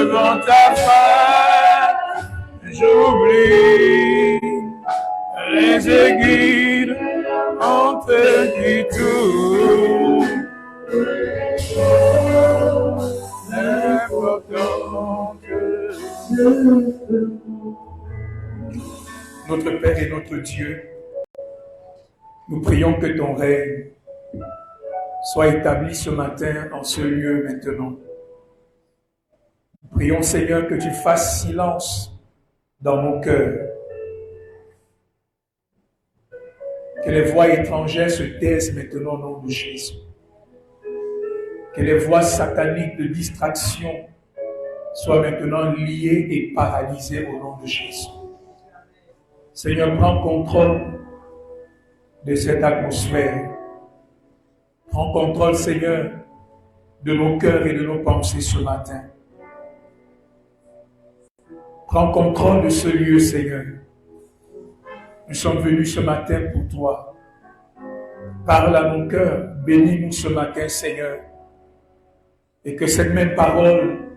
devant ta face, j'oublie les aiguilles entre qui tout. L'important que notre Père et notre Dieu, nous prions que ton règne soit établi ce matin en ce lieu maintenant. Nous prions, Seigneur, que tu fasses silence dans nos cœurs. Que les voix étrangères se taisent maintenant au nom de Jésus. Que les voix sataniques de distraction soient maintenant liées et paralysées au nom de Jésus. Seigneur, prends contrôle de cette atmosphère. Prends contrôle, Seigneur, de nos cœurs et de nos pensées ce matin. Prends contrôle de ce lieu, Seigneur. Nous sommes venus ce matin pour toi. Parle à mon cœur, bénis-nous ce matin, Seigneur. Et que cette même parole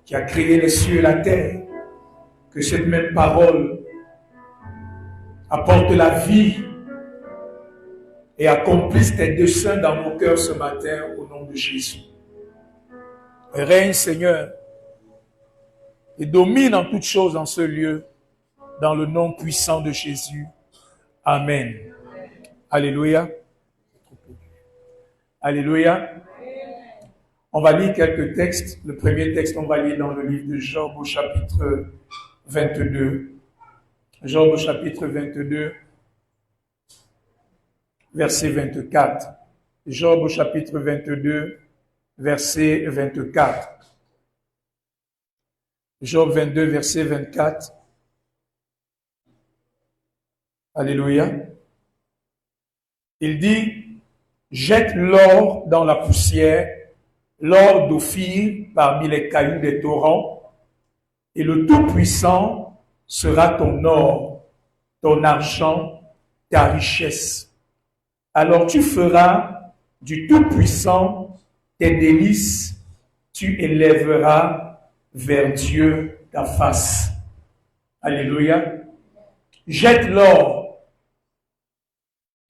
qui a créé les cieux et la terre, que cette même parole apporte la vie et accomplisse tes desseins dans nos cœurs ce matin au nom de Jésus. Règne, Seigneur, et domine en toutes choses dans ce lieu, dans le nom puissant de Jésus. Amen. Alléluia. Alléluia. On va lire quelques textes. Le premier texte, on va lire dans le livre de Job au chapitre 22. Job au chapitre 22, verset 24. Job au chapitre 22, verset 24. Job 22, verset 24. Alléluia. Il dit, jette l'or dans la poussière, l'or d'Ophir parmi les cailloux des torrents, et le Tout-Puissant sera ton or, ton argent, ta richesse. Alors tu feras du Tout-Puissant tes délices, tu élèveras vers Dieu ta face. Alléluia. Jette l'or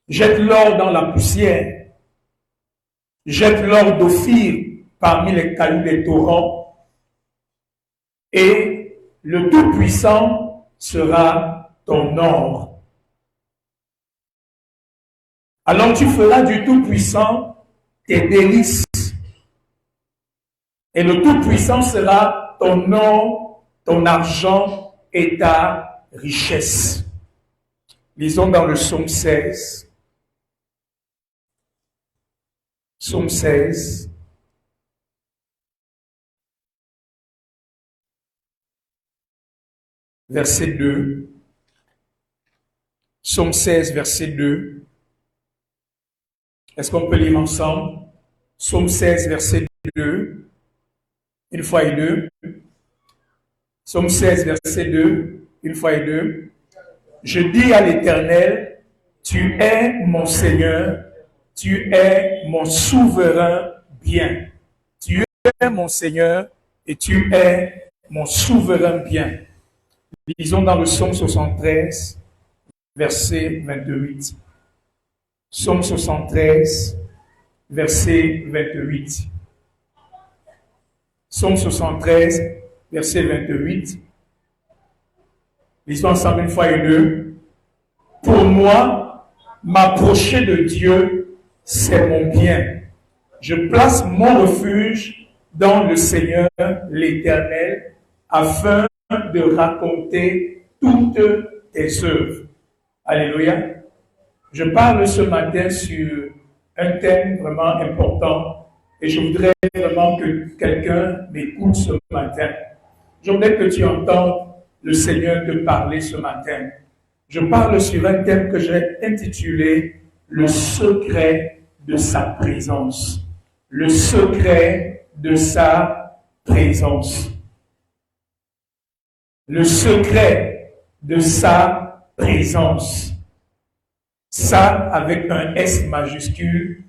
dans la poussière, jette l'or d'Ophir parmi les cailloux des torrents, et le Tout-Puissant sera ton or. Alors tu feras du Tout-Puissant tes délices, et le Tout-Puissant sera ton or, ton argent et ta richesse. Lisons dans le psaume 16. Psaume 16. Verset 2. Psaume 16, verset 2. Est-ce qu'on peut lire ensemble? Psaume 16, verset 2. Une fois et deux. Psaume 16, verset 2. Une fois et deux. Je dis à l'Éternel, tu es mon Seigneur, tu es mon souverain bien. Tu es mon Seigneur et tu es mon souverain bien. Lisons dans le psaume 73, verset 28. Psaume 73, verset 28. Psaume 73, verset 28. Lisons ensemble une fois et deux. Pour moi, m'approcher de Dieu, c'est mon bien. Je place mon refuge dans le Seigneur, l'Éternel, afin de raconter toutes tes œuvres. Alléluia. Je parle ce matin sur un thème vraiment important et je voudrais vraiment que quelqu'un m'écoute ce matin. Je voudrais que tu entendes le Seigneur te parler ce matin. Je parle sur un thème que j'ai intitulé « Le secret de sa présence ». Le secret de sa présence. Le secret de sa présence. Ça avec un S majuscule,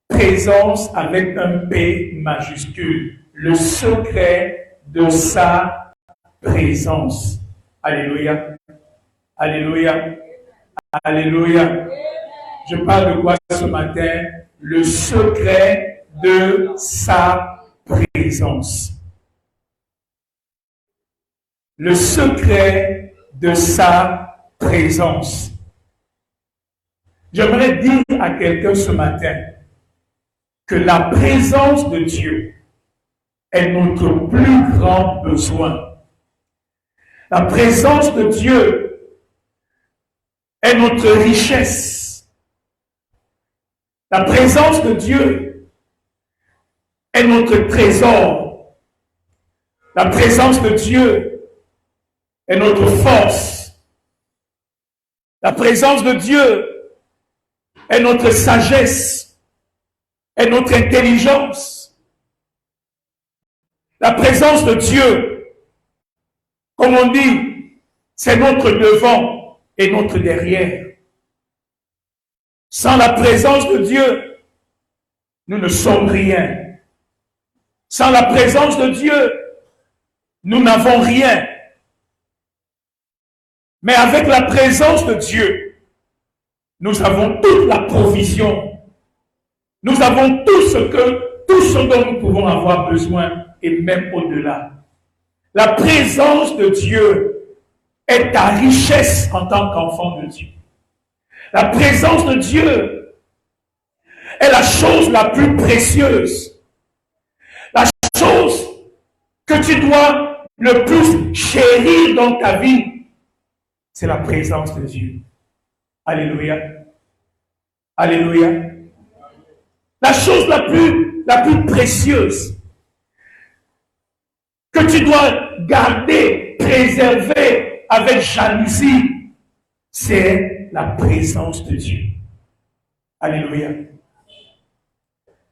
présence avec un P majuscule. Le secret de sa présence. Alléluia. Alléluia. Alléluia. Je parle de quoi ce matin? Le secret de sa présence. Le secret de sa présence. J'aimerais dire à quelqu'un ce matin que la présence de Dieu est notre plus grand besoin. La présence de Dieu est notre richesse. La présence de Dieu est notre trésor. La présence de Dieu est notre force. La présence de Dieu est notre sagesse, est notre intelligence. La présence de Dieu, comme on dit, c'est notre devant et notre derrière. Sans la présence de Dieu, nous ne sommes rien. Sans la présence de Dieu, nous n'avons rien. Mais avec la présence de Dieu, nous avons toute la provision. Nous avons tout ce dont nous pouvons avoir besoin et même au-delà. La présence de Dieu est ta richesse en tant qu'enfant de Dieu. La présence de Dieu est la chose la plus précieuse. La chose que tu dois le plus chérir dans ta vie, c'est la présence de Dieu. Alléluia. Alléluia. La chose la plus précieuse que tu dois garder, préserver avec jalousie, c'est la présence de Dieu. Alléluia.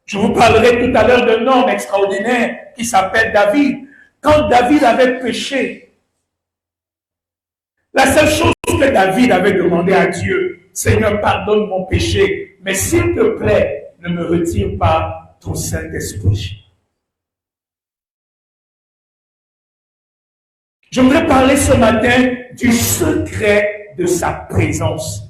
Je vous parlerai tout à l'heure d'un homme extraordinaire qui s'appelle David. Quand David avait péché, la seule chose que David avait demandé à Dieu, Seigneur, pardonne mon péché, mais s'il te plaît, ne me retire pas ton Saint-Esprit. J'aimerais parler ce matin du secret de sa présence.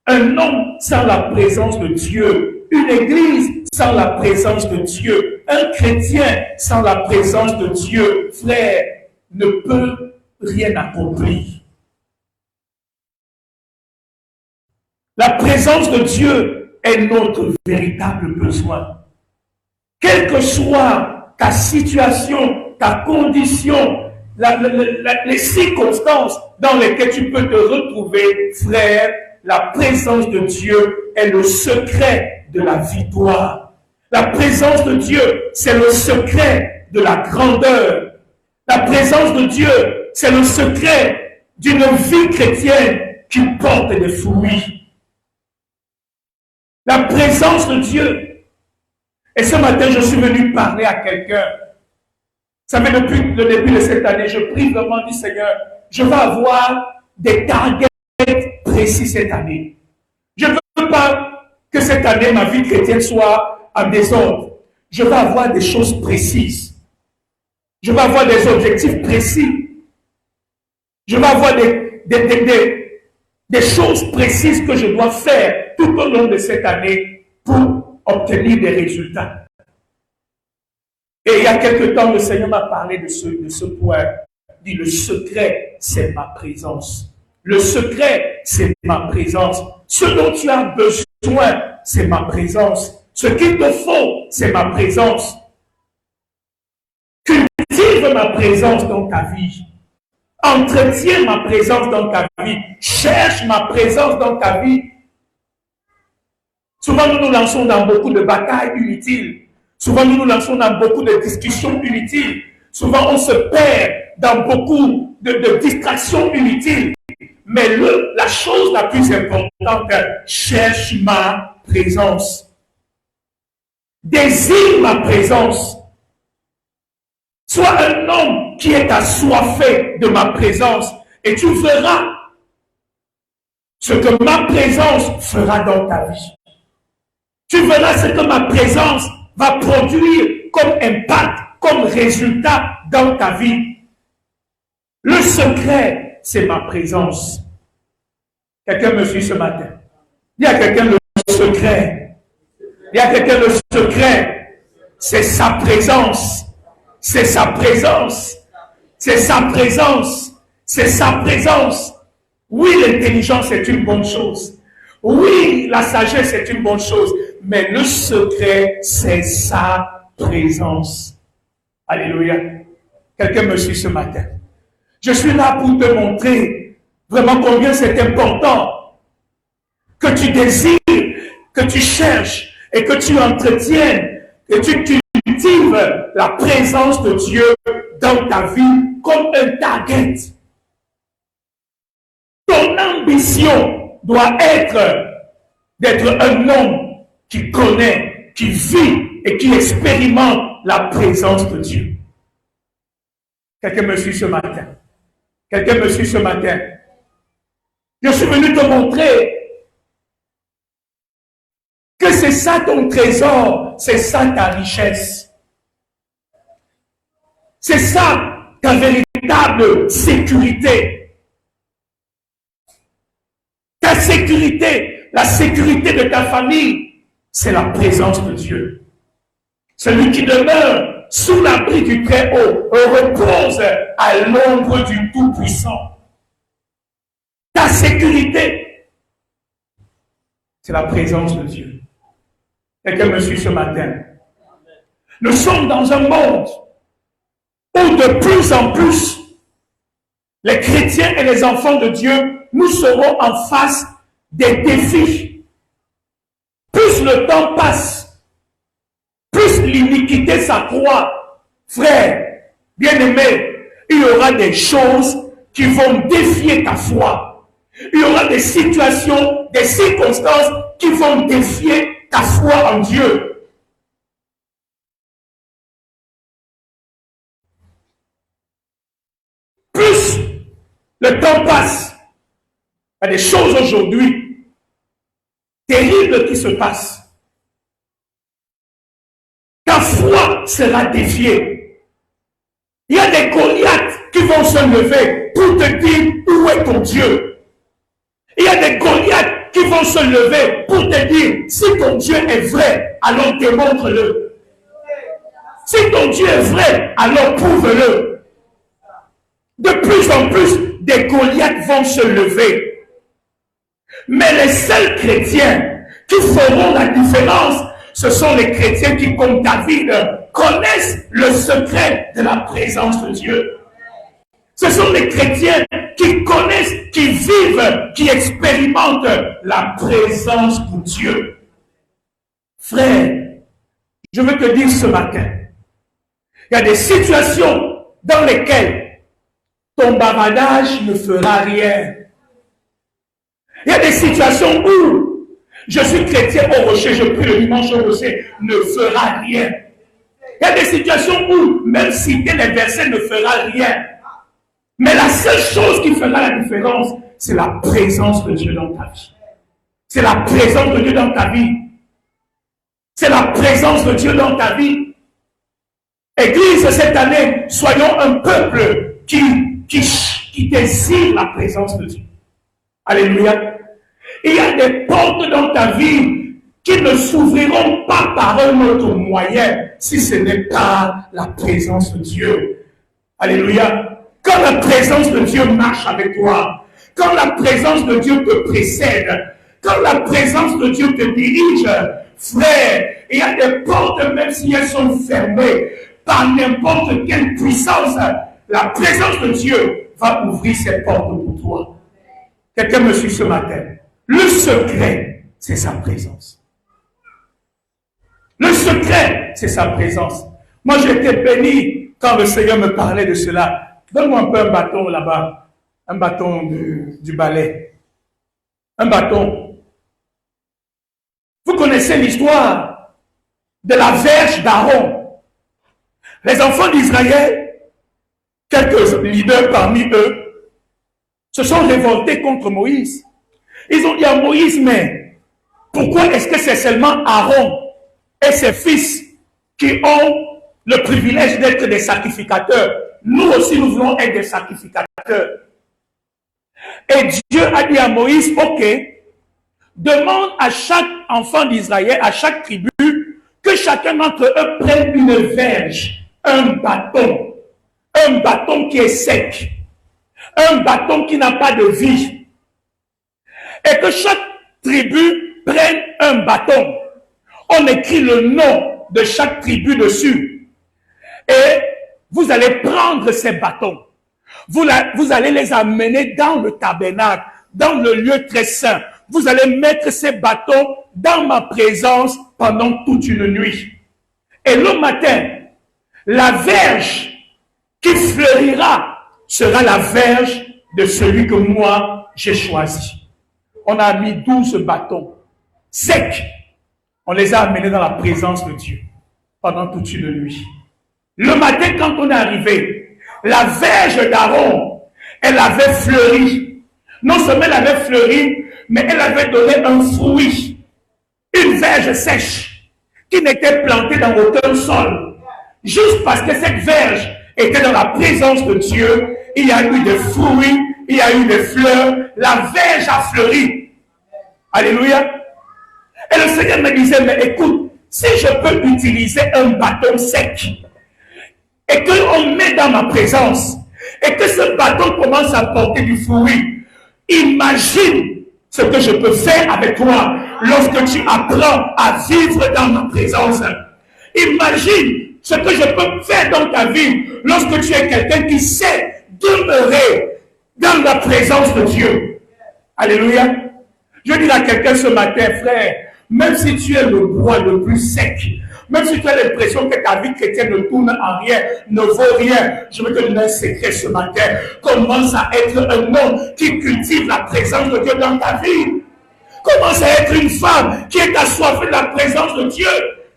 Un homme sans la présence de Dieu, une église sans la présence de Dieu, un chrétien sans la présence de Dieu, frère, ne peut rien accomplir. La présence de Dieu est notre véritable besoin. Quelle que soit ta situation, ta condition, les circonstances dans lesquelles tu peux te retrouver, frère, la présence de Dieu est le secret de la victoire. La présence de Dieu, c'est le secret de la grandeur. La présence de Dieu, c'est le secret d'une vie chrétienne qui porte des fruits. La présence de Dieu. Et ce matin, je suis venu parler à quelqu'un. Ça fait depuis le début de cette année, je prie vraiment du Seigneur, je veux avoir des targets précis cette année. Je ne veux pas que cette année, ma vie chrétienne soit en désordre. Je veux avoir des choses précises. Je veux avoir des objectifs précis. Je veux avoir des choses précises que je dois faire tout au long de cette année pour obtenir des résultats. Et il y a quelque temps, le Seigneur m'a parlé de ce point. Il dit, le secret, c'est ma présence. Le secret, c'est ma présence. Ce dont tu as besoin, c'est ma présence. Ce qu'il te faut, c'est ma présence. Cultive ma présence dans ta vie. Entretiens ma présence dans ta vie. Cherche ma présence dans ta vie. Souvent, nous nous lançons dans beaucoup de batailles inutiles. Souvent, nous nous lançons dans beaucoup de discussions inutiles. Souvent, on se perd dans beaucoup de distractions inutiles. Mais la chose la plus importante, cherche ma présence. Désire ma présence. Sois un homme qui est assoiffé de ma présence et tu verras ce que ma présence fera dans ta vie. Tu verras ce que ma présence va produire comme impact, comme résultat dans ta vie. Le secret, c'est ma présence. Quelqu'un me suit ce matin. Il y a quelqu'un le secret. Il y a quelqu'un le secret. C'est sa présence. C'est sa présence. C'est sa présence. C'est sa présence. Oui, l'intelligence est une bonne chose. Oui, la sagesse est une bonne chose. Mais le secret, c'est sa présence. Alléluia. Quelqu'un me suit ce matin. Je suis là pour te montrer vraiment combien c'est important que tu désires, que tu cherches et que tu entretiennes et tu cultives la présence de Dieu dans ta vie comme un target. Ton ambition doit être d'être un homme qui connaît, qui vit et qui expérimente la présence de Dieu. Quelqu'un me suit ce matin. Quelqu'un me suit ce matin. Je suis venu te montrer que c'est ça ton trésor, c'est ça ta richesse. C'est ça ta véritable sécurité. Ta sécurité, la sécurité de ta famille, c'est la présence de Dieu. Celui qui demeure sous l'abri du Très-Haut repose à l'ombre du Tout-Puissant. Ta sécurité, c'est la présence de Dieu. Quelqu'un me suit ce matin. Nous sommes dans un monde où de plus en plus, les chrétiens et les enfants de Dieu, nous serons en face des défis. Plus le temps passe, plus l'iniquité s'accroît. Frère, bien-aimé, il y aura des choses qui vont défier ta foi. Il y aura des situations, des circonstances qui vont défier ta foi en Dieu. Plus le temps passe, il y a des choses aujourd'hui terribles qui se passent. Ta foi sera défiée. Il y a des Goliaths qui vont se lever pour te dire où est ton Dieu. Il y a des Goliaths qui vont se lever pour te dire si ton Dieu est vrai, alors démontre-le. Si ton Dieu est vrai, alors prouve-le. De plus en plus, des Goliaths vont se lever. Mais les seuls chrétiens qui feront la différence, ce sont les chrétiens qui, comme David, connaissent le secret de la présence de Dieu. Ce sont les chrétiens qui connaissent, qui vivent, qui expérimentent la présence de Dieu. Frère, je veux te dire ce matin, il y a des situations dans lesquelles ton bavardage ne fera rien. Il y a des situations où je suis chrétien au rocher, je prie le dimanche au rocher, ne fera rien. Il y a des situations où même citer les versets ne fera rien. Mais la seule chose qui fera la différence, c'est la présence de Dieu dans ta vie. C'est la présence de Dieu dans ta vie. C'est la présence de Dieu dans ta vie. Église, cette année, soyons un peuple qui désire la présence de Dieu. Alléluia. Il y a des portes dans ta vie qui ne s'ouvriront pas par un autre moyen si ce n'est pas la présence de Dieu. Alléluia. Quand la présence de Dieu marche avec toi, quand la présence de Dieu te précède, quand la présence de Dieu te dirige, frère, il y a des portes, même si elles sont fermées par n'importe quelle puissance, la présence de Dieu va ouvrir ses portes pour toi. Quelqu'un me suit ce matin. Le secret, c'est sa présence. Le secret, c'est sa présence. Moi, j'étais béni quand le Seigneur me parlait de cela. Donne-moi un peu un bâton là-bas. Un bâton du balai. Un bâton. Vous connaissez l'histoire de la verge d'Aaron. Les enfants d'Israël, quelques leaders parmi eux, se sont révoltés contre Moïse. Ils ont dit à Moïse, mais pourquoi est-ce que c'est seulement Aaron et ses fils qui ont le privilège d'être des sacrificateurs. Nous aussi, nous voulons être des sacrificateurs. Et Dieu a dit à Moïse, ok, demande à chaque enfant d'Israël, à chaque tribu, que chacun d'entre eux prenne une verge, un bâton qui est sec, un bâton qui n'a pas de vie. Et que chaque tribu prenne un bâton. On écrit le nom de chaque tribu dessus. Et vous allez prendre ces bâtons. Vous allez les amener dans le tabernacle, dans le lieu très saint. Vous allez mettre ces bâtons dans ma présence pendant toute une nuit. Et le matin, la verge qui fleurira sera la verge de celui que moi j'ai choisi. On a mis 12 bâtons secs. On les a amenés dans la présence de Dieu pendant toute une nuit. Le matin, quand on est arrivé, la verge d'Aaron, elle avait fleuri. Non seulement elle avait fleuri, mais elle avait donné un fruit. Une verge sèche qui n'était plantée dans aucun sol. Juste parce que cette verge était dans la présence de Dieu, il y a eu des fruits, il y a eu des fleurs, la verge a fleuri. Alléluia. Et le Seigneur me disait, mais écoute, si je peux utiliser un bâton sec, et qu'on met dans ma présence, et que ce bâton commence à porter du fruit, imagine ce que je peux faire avec toi lorsque tu apprends à vivre dans ma présence. Imagine ce que je peux faire dans ta vie lorsque tu es quelqu'un qui sait demeurer dans la présence de Dieu. Alléluia. Je dis à quelqu'un ce matin, frère, même si tu es le bois le plus sec, même si tu as l'impression que ta vie chrétienne ne tourne en rien, ne vaut rien, je veux te donner un secret ce matin. Commence à être un homme qui cultive la présence de Dieu dans ta vie. Commence à être une femme qui est assoiffée de la présence de Dieu.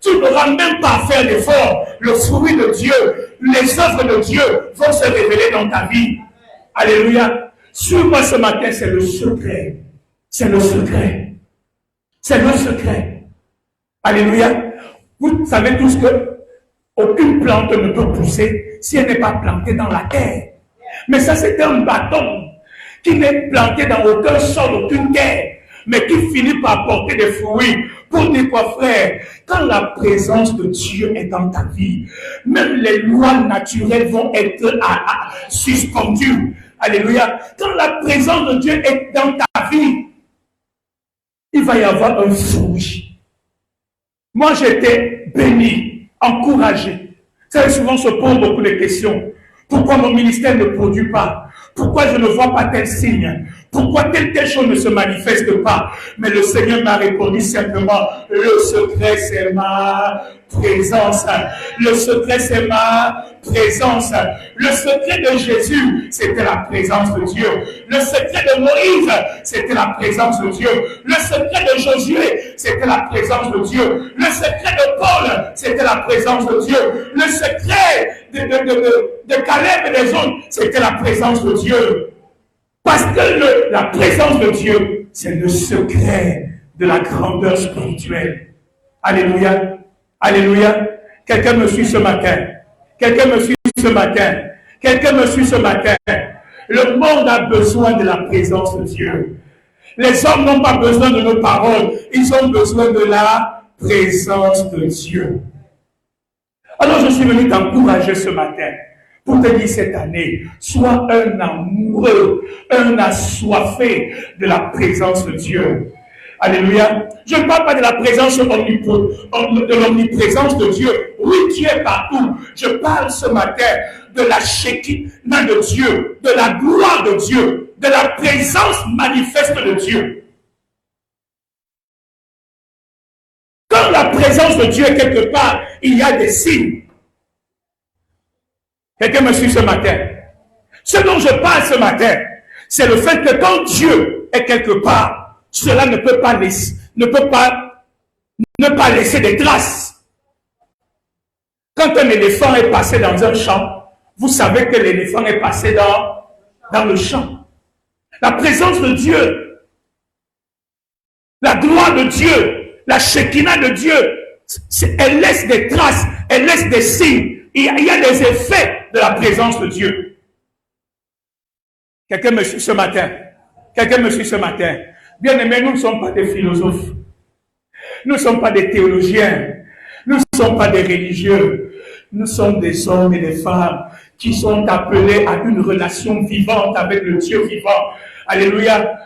Tu n'auras même pas à faire d'effort. Le fruit de Dieu, les œuvres de Dieu vont se révéler dans ta vie. Alléluia. Suis-moi ce matin, c'est le secret. C'est le secret. C'est le secret. Alléluia. Vous savez tous que aucune plante ne peut pousser si elle n'est pas plantée dans la terre. Mais ça, c'est un bâton qui n'est planté dans aucun sol, aucune terre, mais qui finit par porter des fruits. Pour dire quoi, frère? Quand la présence de Dieu est dans ta vie, même les lois naturelles vont être suspendues. Alléluia. Quand la présence de Dieu est dans ta vie, il va y avoir un fruit. Moi, j'étais béni, encouragé. Vous savez, souvent, on se pose beaucoup de questions. Pourquoi mon ministère ne produit pas? Pourquoi je ne vois pas tel signe? Pourquoi telle chose ne se manifeste pas? Mais le Seigneur m'a répondu simplement, le secret c'est ma présence. Le secret c'est ma présence. Le secret de Jésus, c'était la présence de Dieu. Le secret de Moïse, c'était la présence de Dieu. Le secret de Josué, c'était la présence de Dieu. Le secret de Paul, c'était la présence de Dieu. Le secret de Caleb et des autres, c'était la présence de Dieu. Parce que la présence de Dieu, c'est le secret de la grandeur spirituelle. Alléluia. Alléluia. Quelqu'un me suit ce matin. Quelqu'un me suit ce matin. Quelqu'un me suit ce matin. Le monde a besoin de la présence de Dieu. Les hommes n'ont pas besoin de nos paroles. Ils ont besoin de la présence de Dieu. Alors je suis venu t'encourager ce matin pour te dire cette année, sois un amoureux, un assoiffé de la présence de Dieu. Alléluia. Je ne parle pas de la présence de l'omniprésence de Dieu. Oui, Dieu est partout. Je parle ce matin de la Shekinah de Dieu, de la gloire de Dieu, de la présence manifeste de Dieu. Quand la présence de Dieu est quelque part, il y a des signes. Quelqu'un me suit ce matin. Ce dont je parle ce matin, c'est le fait que quand Dieu est quelque part, cela ne peut pas laisser des traces. Quand un éléphant est passé dans un champ, vous savez que l'éléphant est passé dans le champ. La présence de Dieu, la gloire de Dieu, la Shekinah de Dieu, elle laisse des traces, elle laisse des signes il y a des effets de la présence de Dieu. Quelqu'un me suit ce matin. Quelqu'un me suit ce matin. Bien aimé, nous ne sommes pas des philosophes. Nous ne sommes pas des théologiens. Nous ne sommes pas des religieux. Nous sommes des hommes et des femmes qui sont appelés à une relation vivante avec le Dieu vivant. Alléluia.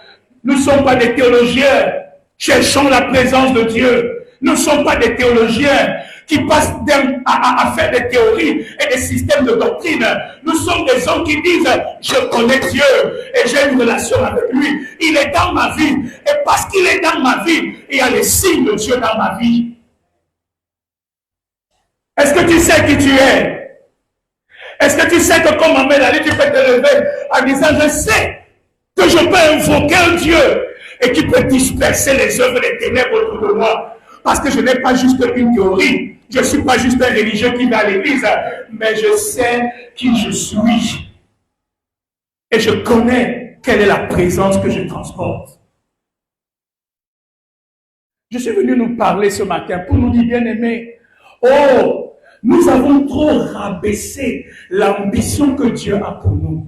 Nous ne sommes pas des théologiens. Cherchons la présence de Dieu. Nous ne sommes pas des théologiens qui passent à faire des théories et des systèmes de doctrine. Nous sommes des hommes qui disent, je connais Dieu et j'ai une relation avec lui. Il est dans ma vie. Et parce qu'il est dans ma vie, il y a les signes de Dieu dans ma vie. Est-ce que tu sais qui tu es? Est-ce que tu sais que comme Ahmed Ali, tu peux te lever en disant, je sais que je peux invoquer un Dieu et qui peut disperser les œuvres des ténèbres autour de moi? Parce que je n'ai pas juste une théorie. Je ne suis pas juste un religieux qui va à l'église, mais je sais qui je suis. Et je connais quelle est la présence que je transporte. Je suis venu nous parler ce matin pour nous dire, bien aimés, oh, nous avons trop rabaissé l'ambition que Dieu a pour nous.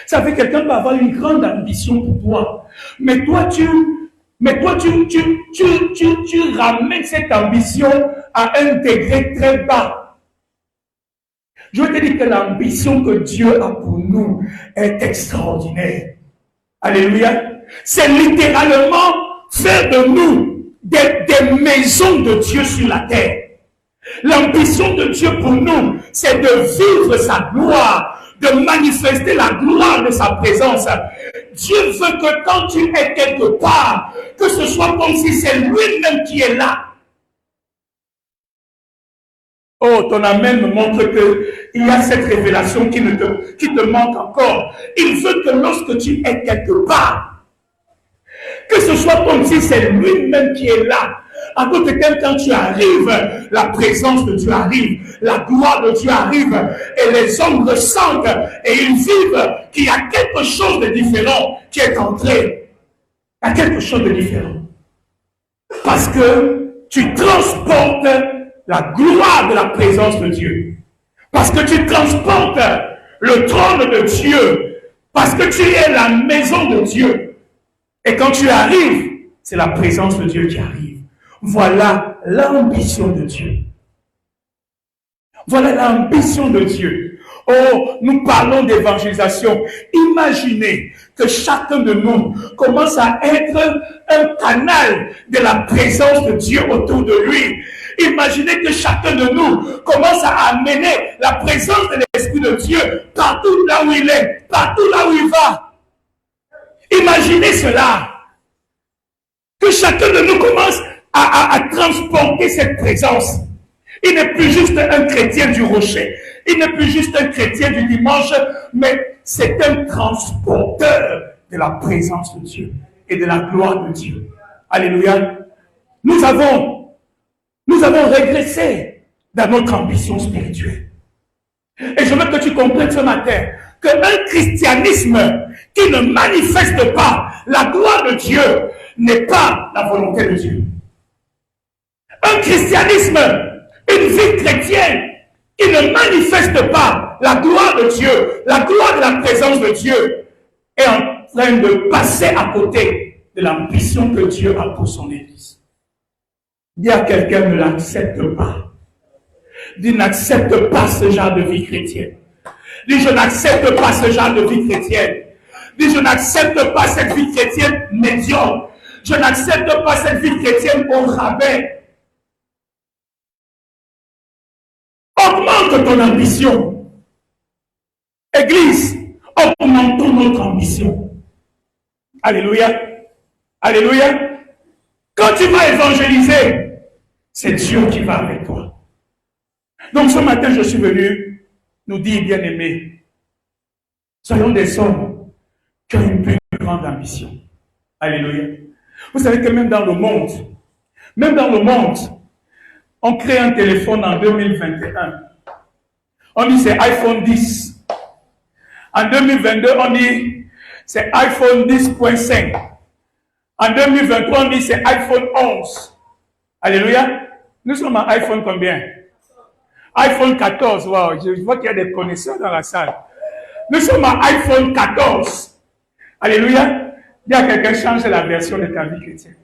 Ça fait que quelqu'un peut avoir une grande ambition pour toi, mais toi tu ramènes cette ambition à un degré très bas. Je veux te dire que l'ambition que Dieu a pour nous est extraordinaire. Alléluia. C'est littéralement faire de nous des maisons de Dieu sur la terre. L'ambition de Dieu pour nous, c'est de vivre sa gloire, de manifester la gloire de sa présence. Dieu veut que quand tu es quelque part, que ce soit comme si c'est lui-même qui est là. Oh, ton amen me montre qu'il y a cette révélation qui te manque encore. Il veut que lorsque tu es quelque part, que ce soit comme si c'est lui-même qui est là. À côté de quand tu arrives, la présence de Dieu arrive, la gloire de Dieu arrive, et les hommes ressentent et ils vivent qu'il y a quelque chose de différent qui est entré. Il y a quelque chose de différent. Parce que tu transportes la gloire de la présence de Dieu. Parce que tu transportes le trône de Dieu. Parce que tu es la maison de Dieu. Et quand tu arrives, c'est la présence de Dieu qui arrive. Voilà l'ambition de Dieu. Voilà l'ambition de Dieu. Oh, nous parlons d'évangélisation. Imaginez que chacun de nous commence à être un canal de la présence de Dieu autour de lui. Imaginez que chacun de nous commence à amener la présence de l'Esprit de Dieu partout là où il est, partout là où il va. Imaginez cela. Que chacun de nous commence à transporter cette présence. Il n'est plus juste un chrétien du rocher. Il n'est plus juste un chrétien du dimanche, mais c'est un transporteur de la présence de Dieu et de la gloire de Dieu. Alléluia. Nous avons régressé dans notre ambition spirituelle. Et je veux que tu comprennes ce matin qu'un christianisme qui ne manifeste pas la gloire de Dieu n'est pas la volonté de Dieu. Un christianisme, une vie chrétienne qui ne manifeste pas la gloire de Dieu, la gloire de la présence de Dieu, est en train de passer à côté de l'ambition que Dieu a pour son Église. Dis à quelqu'un, ne l'accepte pas. Dis, n'accepte pas ce genre de vie chrétienne. Dis, je n'accepte pas ce genre de vie chrétienne. Dis, je n'accepte pas cette vie chrétienne médiocre. Je n'accepte pas cette vie chrétienne au rabais. Augmente ton ambition. Église, augmentons notre ambition. Alléluia. Alléluia. Quand tu vas évangéliser, c'est Dieu qui va avec toi. Donc ce matin, je suis venu nous dire, bien-aimés, soyons des hommes qui ont une plus grande ambition. Alléluia. Vous savez que même dans le monde, on crée un téléphone en 2021. On dit c'est iPhone 10. En 2022, on dit c'est iPhone 10.5. En 2023, on dit c'est iPhone 11. Alléluia. Nous sommes à iPhone combien? iPhone 14, wow, je vois qu'il y a des connaisseurs dans la salle. Nous sommes à iPhone 14. Alléluia. Il y a quelqu'un qui change la version de ta vie chrétienne.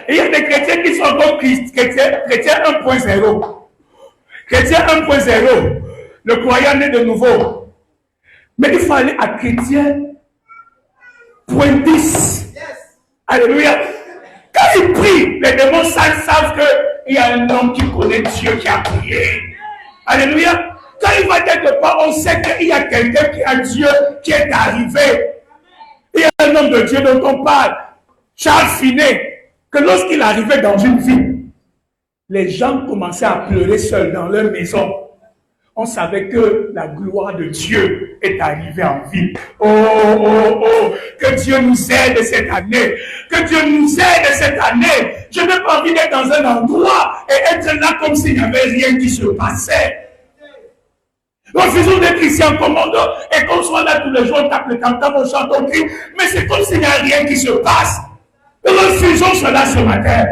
Et il y a des chrétiens qui sont encore chrétiens 1.0. Chrétien 1.0. Le croyant né de nouveau. Mais il faut aller à chrétien 0.10. Alléluia. Quand il prie, les démons savent qu'il y a un homme qui connaît Dieu qui a prié. Alléluia. Quand il va quelque part, on sait qu'il y a quelqu'un qui a Dieu qui est arrivé. Il y a un homme de Dieu dont on parle, Charles Finet, que lorsqu'il arrivait dans une ville, les gens commençaient à pleurer seuls dans leur maison. On savait que la gloire de Dieu est arrivée en ville. Oh, oh, oh, que Dieu nous aide cette année. Que Dieu nous aide cette année. Je n'ai pas envie d'être dans un endroit et être là comme s'il n'y avait rien qui se passait. Refusons d'être ici en commando et qu'on soit là tous les jours, on tape le tam-tam, on chante, on crie, mais c'est comme s'il n'y a rien qui se passe. Refusons cela ce matin.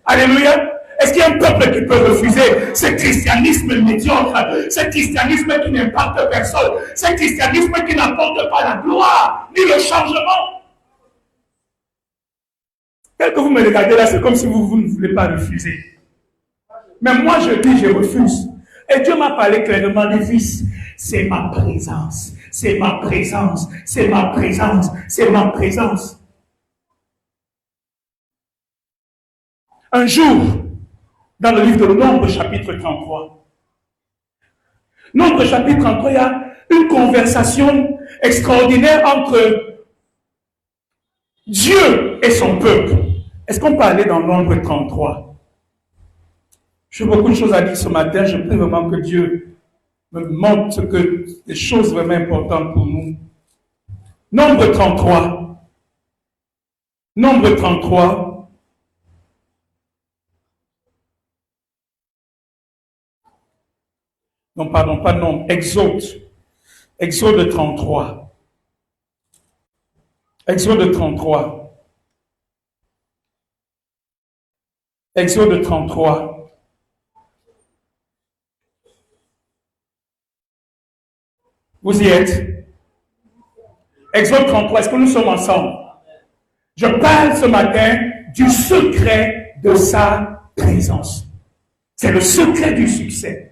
Alléluia. Est-ce qu'il y a un peuple qui peut refuser ce christianisme médiocre, ce christianisme qui n'impacte personne, ce christianisme qui n'apporte pas la gloire ni le changement? Tel que vous me regardez là, c'est comme si vous ne voulez pas refuser. Mais moi je dis, je refuse. Et Dieu m'a parlé clairement des fils. C'est ma présence, c'est ma présence, c'est ma présence, c'est ma présence. Un jour, dans le livre de Nombre, chapitre 33. Nombre, chapitre 33, il y a une conversation extraordinaire entre Dieu et son peuple. Est-ce qu'on peut aller dans Nombre 33? J'ai beaucoup de choses à dire ce matin. Je prie vraiment que Dieu me montre que des choses vraiment importantes pour nous. Nombre 33. Nombre 33. Non, pardon, pas nombre. Exode. Exode 33. Exode 33. Exode 33. Vous y êtes? Exode 33, est-ce que nous sommes ensemble? Je parle ce matin du secret de sa présence. C'est le secret du succès.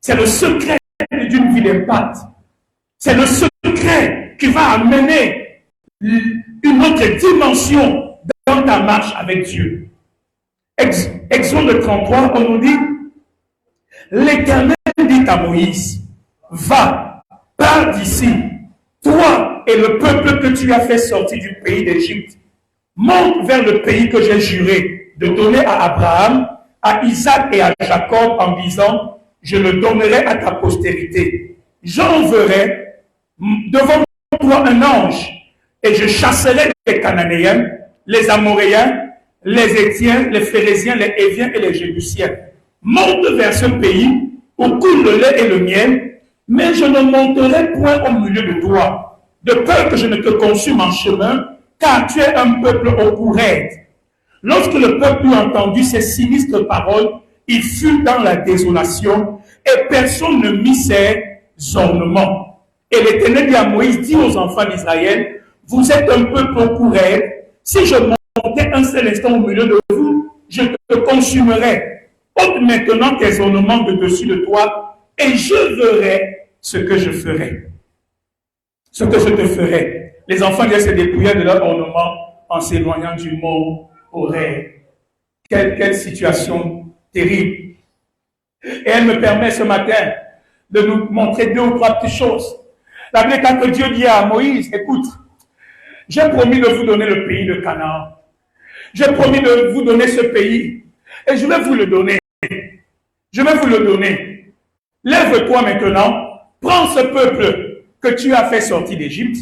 C'est le secret d'une vie d'impact. C'est le secret qui va amener une autre dimension dans ta marche avec Dieu. Exode 33, on nous dit, l'Éternel dit à Moïse, va, pars d'ici, toi et le peuple que tu as fait sortir du pays d'Égypte, monte vers le pays que j'ai juré de donner à Abraham, à Isaac et à Jacob en disant, je le donnerai à ta postérité. J'enverrai devant toi un ange et je chasserai les Cananéens, les Amoréens, les Étiens, les Phérésiens, les Héviens et les Jébusiens. Monte vers ce pays où coule le lait et le miel, mais je ne monterai point au milieu de toi, de peur que je ne te consume en chemin, car tu es un peuple au cou raide. Lorsque le peuple eut entendu ces sinistres paroles, il fut dans la désolation et personne ne mit ses ornements. Et l'Éternel dit à Moïse, dit aux enfants d'Israël, vous êtes un peuple au cou raide, si je montais un seul instant au milieu de vous, je te consumerai. Ôte maintenant tes ornements de dessus de toi et je verrai ce que je ferai. Ce que je te ferai. Les enfants viennent se dépouiller de leurs ornements en s'éloignant du mot oreille. Quelle situation terrible. Et elle me permet ce matin de nous montrer deux ou trois petites choses. La Bible, quand Dieu dit à Moïse, écoute, j'ai promis de vous donner le pays de Canaan. J'ai promis de vous donner ce pays. Et je vais vous le donner. Je vais vous le donner. Lève-toi maintenant, prends ce peuple que tu as fait sortir d'Égypte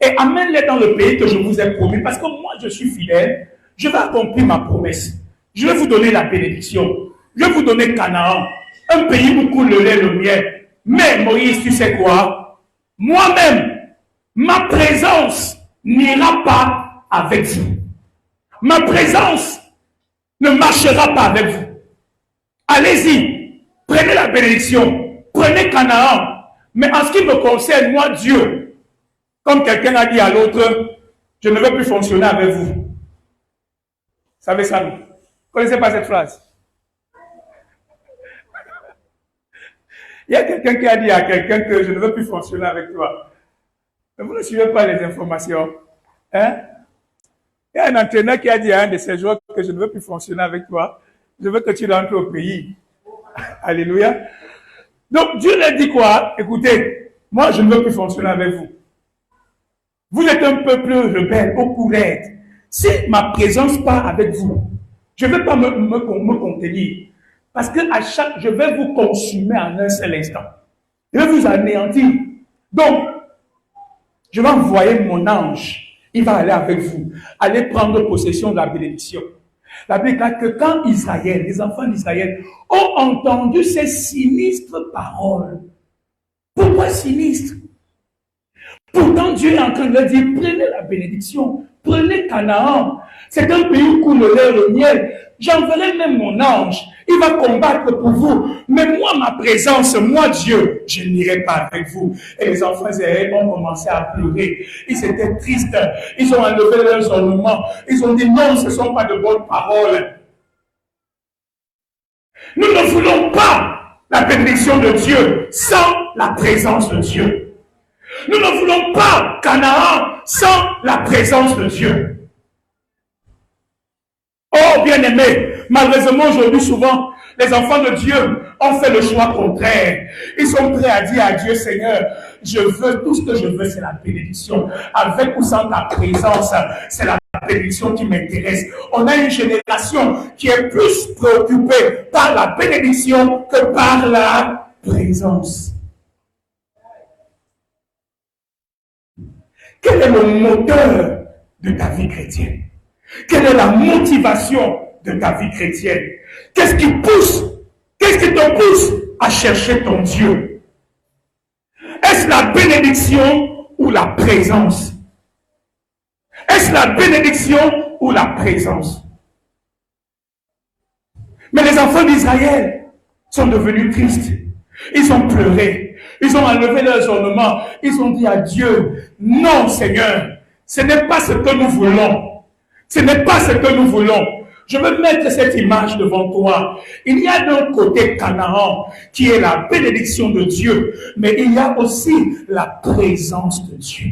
et amène-les dans le pays que je vous ai promis. Parce que moi, je suis fidèle. Je vais accomplir ma promesse. Je vais vous donner la bénédiction. Je vais vous donner Canaan, un pays où coule le lait et le miel. Mais Moïse, tu sais quoi? Moi-même, ma présence n'ira pas avec vous. Ma présence ne marchera pas avec vous. Allez-y, Prenez la bénédiction. Prenez Canaan. Mais en ce qui me concerne, moi, Dieu, comme quelqu'un a dit à l'autre, je ne veux plus fonctionner avec vous. Vous savez ça, non? Vous ne connaissez pas cette phrase? Il y a quelqu'un qui a dit à quelqu'un que je ne veux plus fonctionner avec toi. Mais vous ne suivez pas les informations. Hein? Il y a un entraîneur qui a dit à un de ses joueurs que je ne veux plus fonctionner avec toi. Je veux que tu rentres au pays. Alléluia. Donc Dieu leur dit quoi? Écoutez, moi je ne veux plus fonctionner avec vous. Vous êtes un peuple rebelle, au courant. Si ma présence part avec vous, je ne vais pas me contenir. Parce que je vais vous consumer en un seul instant. Je vais vous anéantir. Donc, je vais envoyer mon ange. Il va aller avec vous. Aller prendre possession de la bénédiction. La Bible dit que quand Israël, les enfants d'Israël, ont entendu ces sinistres paroles. Pourquoi sinistres? Pourtant, Dieu est en train de leur dire, prenez la bénédiction, prenez Canaan. C'est un pays où coule le lait et le miel. J'enverrai même mon ange. Il va combattre pour vous. Mais moi, ma présence, moi, Dieu, je n'irai pas avec vous. Et les enfants d'Israël ont commencé à pleurer. Ils étaient tristes. Ils ont enlevé leurs ornements. Ils ont dit non, ce ne sont pas de bonnes paroles. Nous ne voulons pas la bénédiction de Dieu sans la présence de Dieu. Nous ne voulons pas Canaan sans la présence de Dieu. Oh, bien-aimés, malheureusement aujourd'hui souvent, les enfants de Dieu ont fait le choix contraire. Ils sont prêts à dire à Dieu, Seigneur, je veux, tout ce que je veux, c'est la bénédiction. Avec ou sans ta présence, c'est la bénédiction qui m'intéresse. On a une génération qui est plus préoccupée par la bénédiction que par la présence. Quel est le moteur de ta vie chrétienne? Quelle est la motivation de ta vie chrétienne? Qu'est-ce qui te pousse à chercher ton Dieu? Est-ce la bénédiction ou la présence? Est-ce la bénédiction ou la présence? Mais les enfants d'Israël sont devenus tristes. Ils ont pleuré. Ils ont enlevé leurs ornements. Ils ont dit à Dieu, non Seigneur, ce n'est pas ce que nous voulons. Ce n'est pas ce que nous voulons. Je veux mettre cette image devant toi. Il y a d'un côté Canaan, qui est la bénédiction de Dieu, mais il y a aussi la présence de Dieu.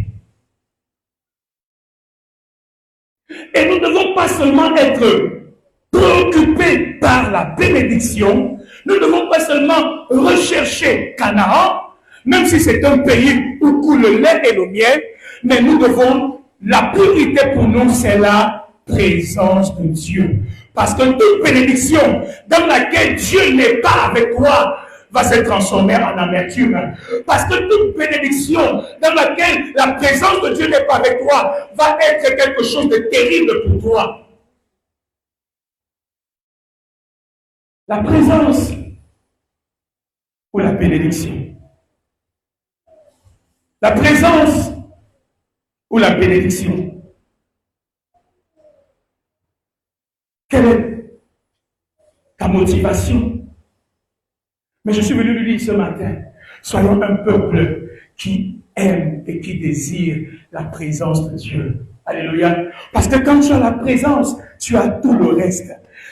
Et nous ne devons pas seulement être préoccupés par la bénédiction, nous ne devons pas seulement rechercher Canaan, même si c'est un pays où coule le lait et le miel, mais nous devons, la priorité pour nous, c'est la présence de Dieu. Parce que toute bénédiction dans laquelle Dieu n'est pas avec toi va se transformer en amertume. Parce que toute bénédiction dans laquelle la présence de Dieu n'est pas avec toi va être quelque chose de terrible pour toi. La présence ou la bénédiction? La présence ou la bénédiction? Quelle est ta motivation? Mais je suis venu lui dire ce matin, soyons un peuple qui aime et qui désire la présence de Dieu. Alléluia. Parce que quand tu as la présence, tu as tout le reste.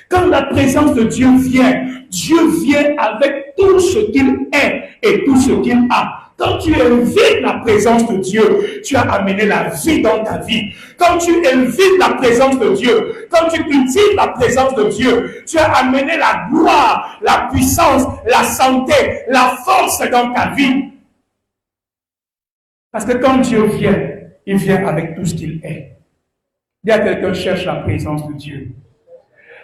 Quand la présence de Dieu vient avec tout ce qu'il est et tout ce qu'il a. Quand tu invites la présence de Dieu, tu as amené la vie dans ta vie. Quand tu invites la présence de Dieu, quand tu cultives la présence de Dieu, tu as amené la gloire, la puissance, la santé, la force dans ta vie. Parce que quand Dieu vient, il vient avec tout ce qu'il est. Il y a quelqu'un qui cherche la présence de Dieu.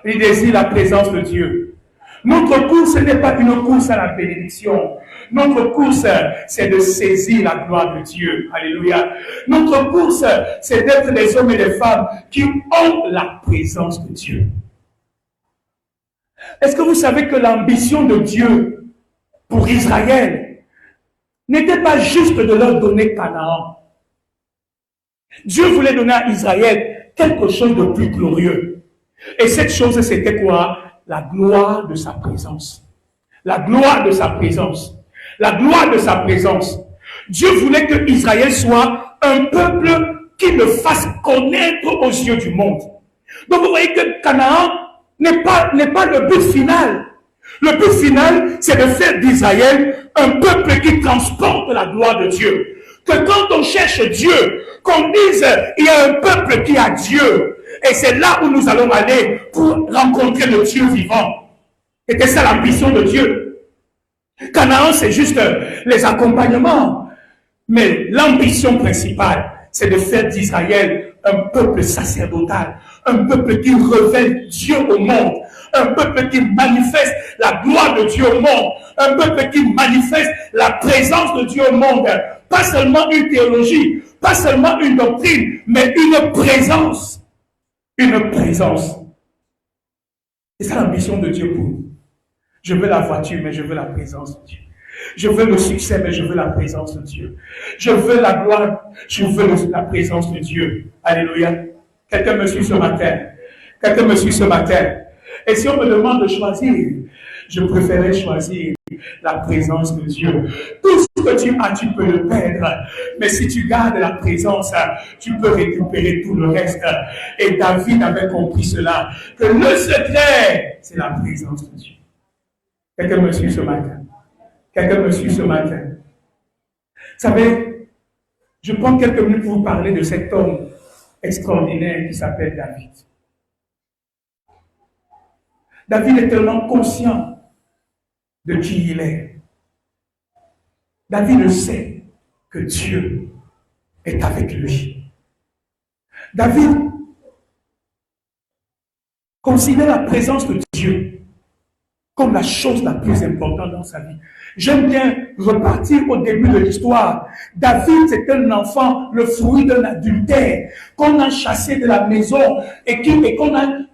Il désire la présence de Dieu. Notre course, ce n'est pas une course à la bénédiction. Notre course, c'est de saisir la gloire de Dieu. Alléluia. Notre course, c'est d'être des hommes et des femmes qui ont la présence de Dieu. Est-ce que vous savez que l'ambition de Dieu pour Israël n'était pas juste de leur donner Canaan? Dieu voulait donner à Israël quelque chose de plus glorieux. Et cette chose, c'était quoi? La gloire de sa présence. La gloire de sa présence. La gloire de sa présence. Dieu voulait que Israël soit un peuple qui le fasse connaître aux yeux du monde. Donc vous voyez que Canaan n'est pas le but final. Le but final, c'est de faire d'Israël un peuple qui transporte la gloire de Dieu. Que quand on cherche Dieu, qu'on dise, il y a un peuple qui a Dieu. Et c'est là où nous allons aller pour rencontrer le Dieu vivant. C'était ça l'ambition de Dieu. Canaan, c'est juste les accompagnements. Mais l'ambition principale, c'est de faire d'Israël un peuple sacerdotal, un peuple qui révèle Dieu au monde, un peuple qui manifeste la gloire de Dieu au monde, un peuple qui manifeste la présence de Dieu au monde. Pas seulement une théologie, pas seulement une doctrine, mais une présence. Une présence. C'est ça l'ambition de Dieu pour nous. Je veux la voiture, mais je veux la présence de Dieu. Je veux le succès, mais je veux la présence de Dieu. Je veux la gloire, je veux la présence de Dieu. Alléluia. Quelqu'un me suit ce matin. Quelqu'un me suit ce matin. Et si on me demande de choisir, je préférais choisir la présence de Dieu. Tout ce que tu as, tu peux le perdre. Mais si tu gardes la présence, tu peux récupérer tout le reste. Et David avait compris cela. Que le secret, c'est la présence de Dieu. Quelqu'un me suit ce matin. Quelqu'un me suit ce matin. Vous savez, je prends quelques minutes pour vous parler de cet homme extraordinaire qui s'appelle David. David est tellement conscient de qui il est. David sait que Dieu est avec lui. David considère la présence de Dieu comme la chose la plus importante dans sa vie. J'aime bien repartir au début de l'histoire. David, c'est un enfant, le fruit d'un adultère, qu'on a chassé de la maison et qu'on a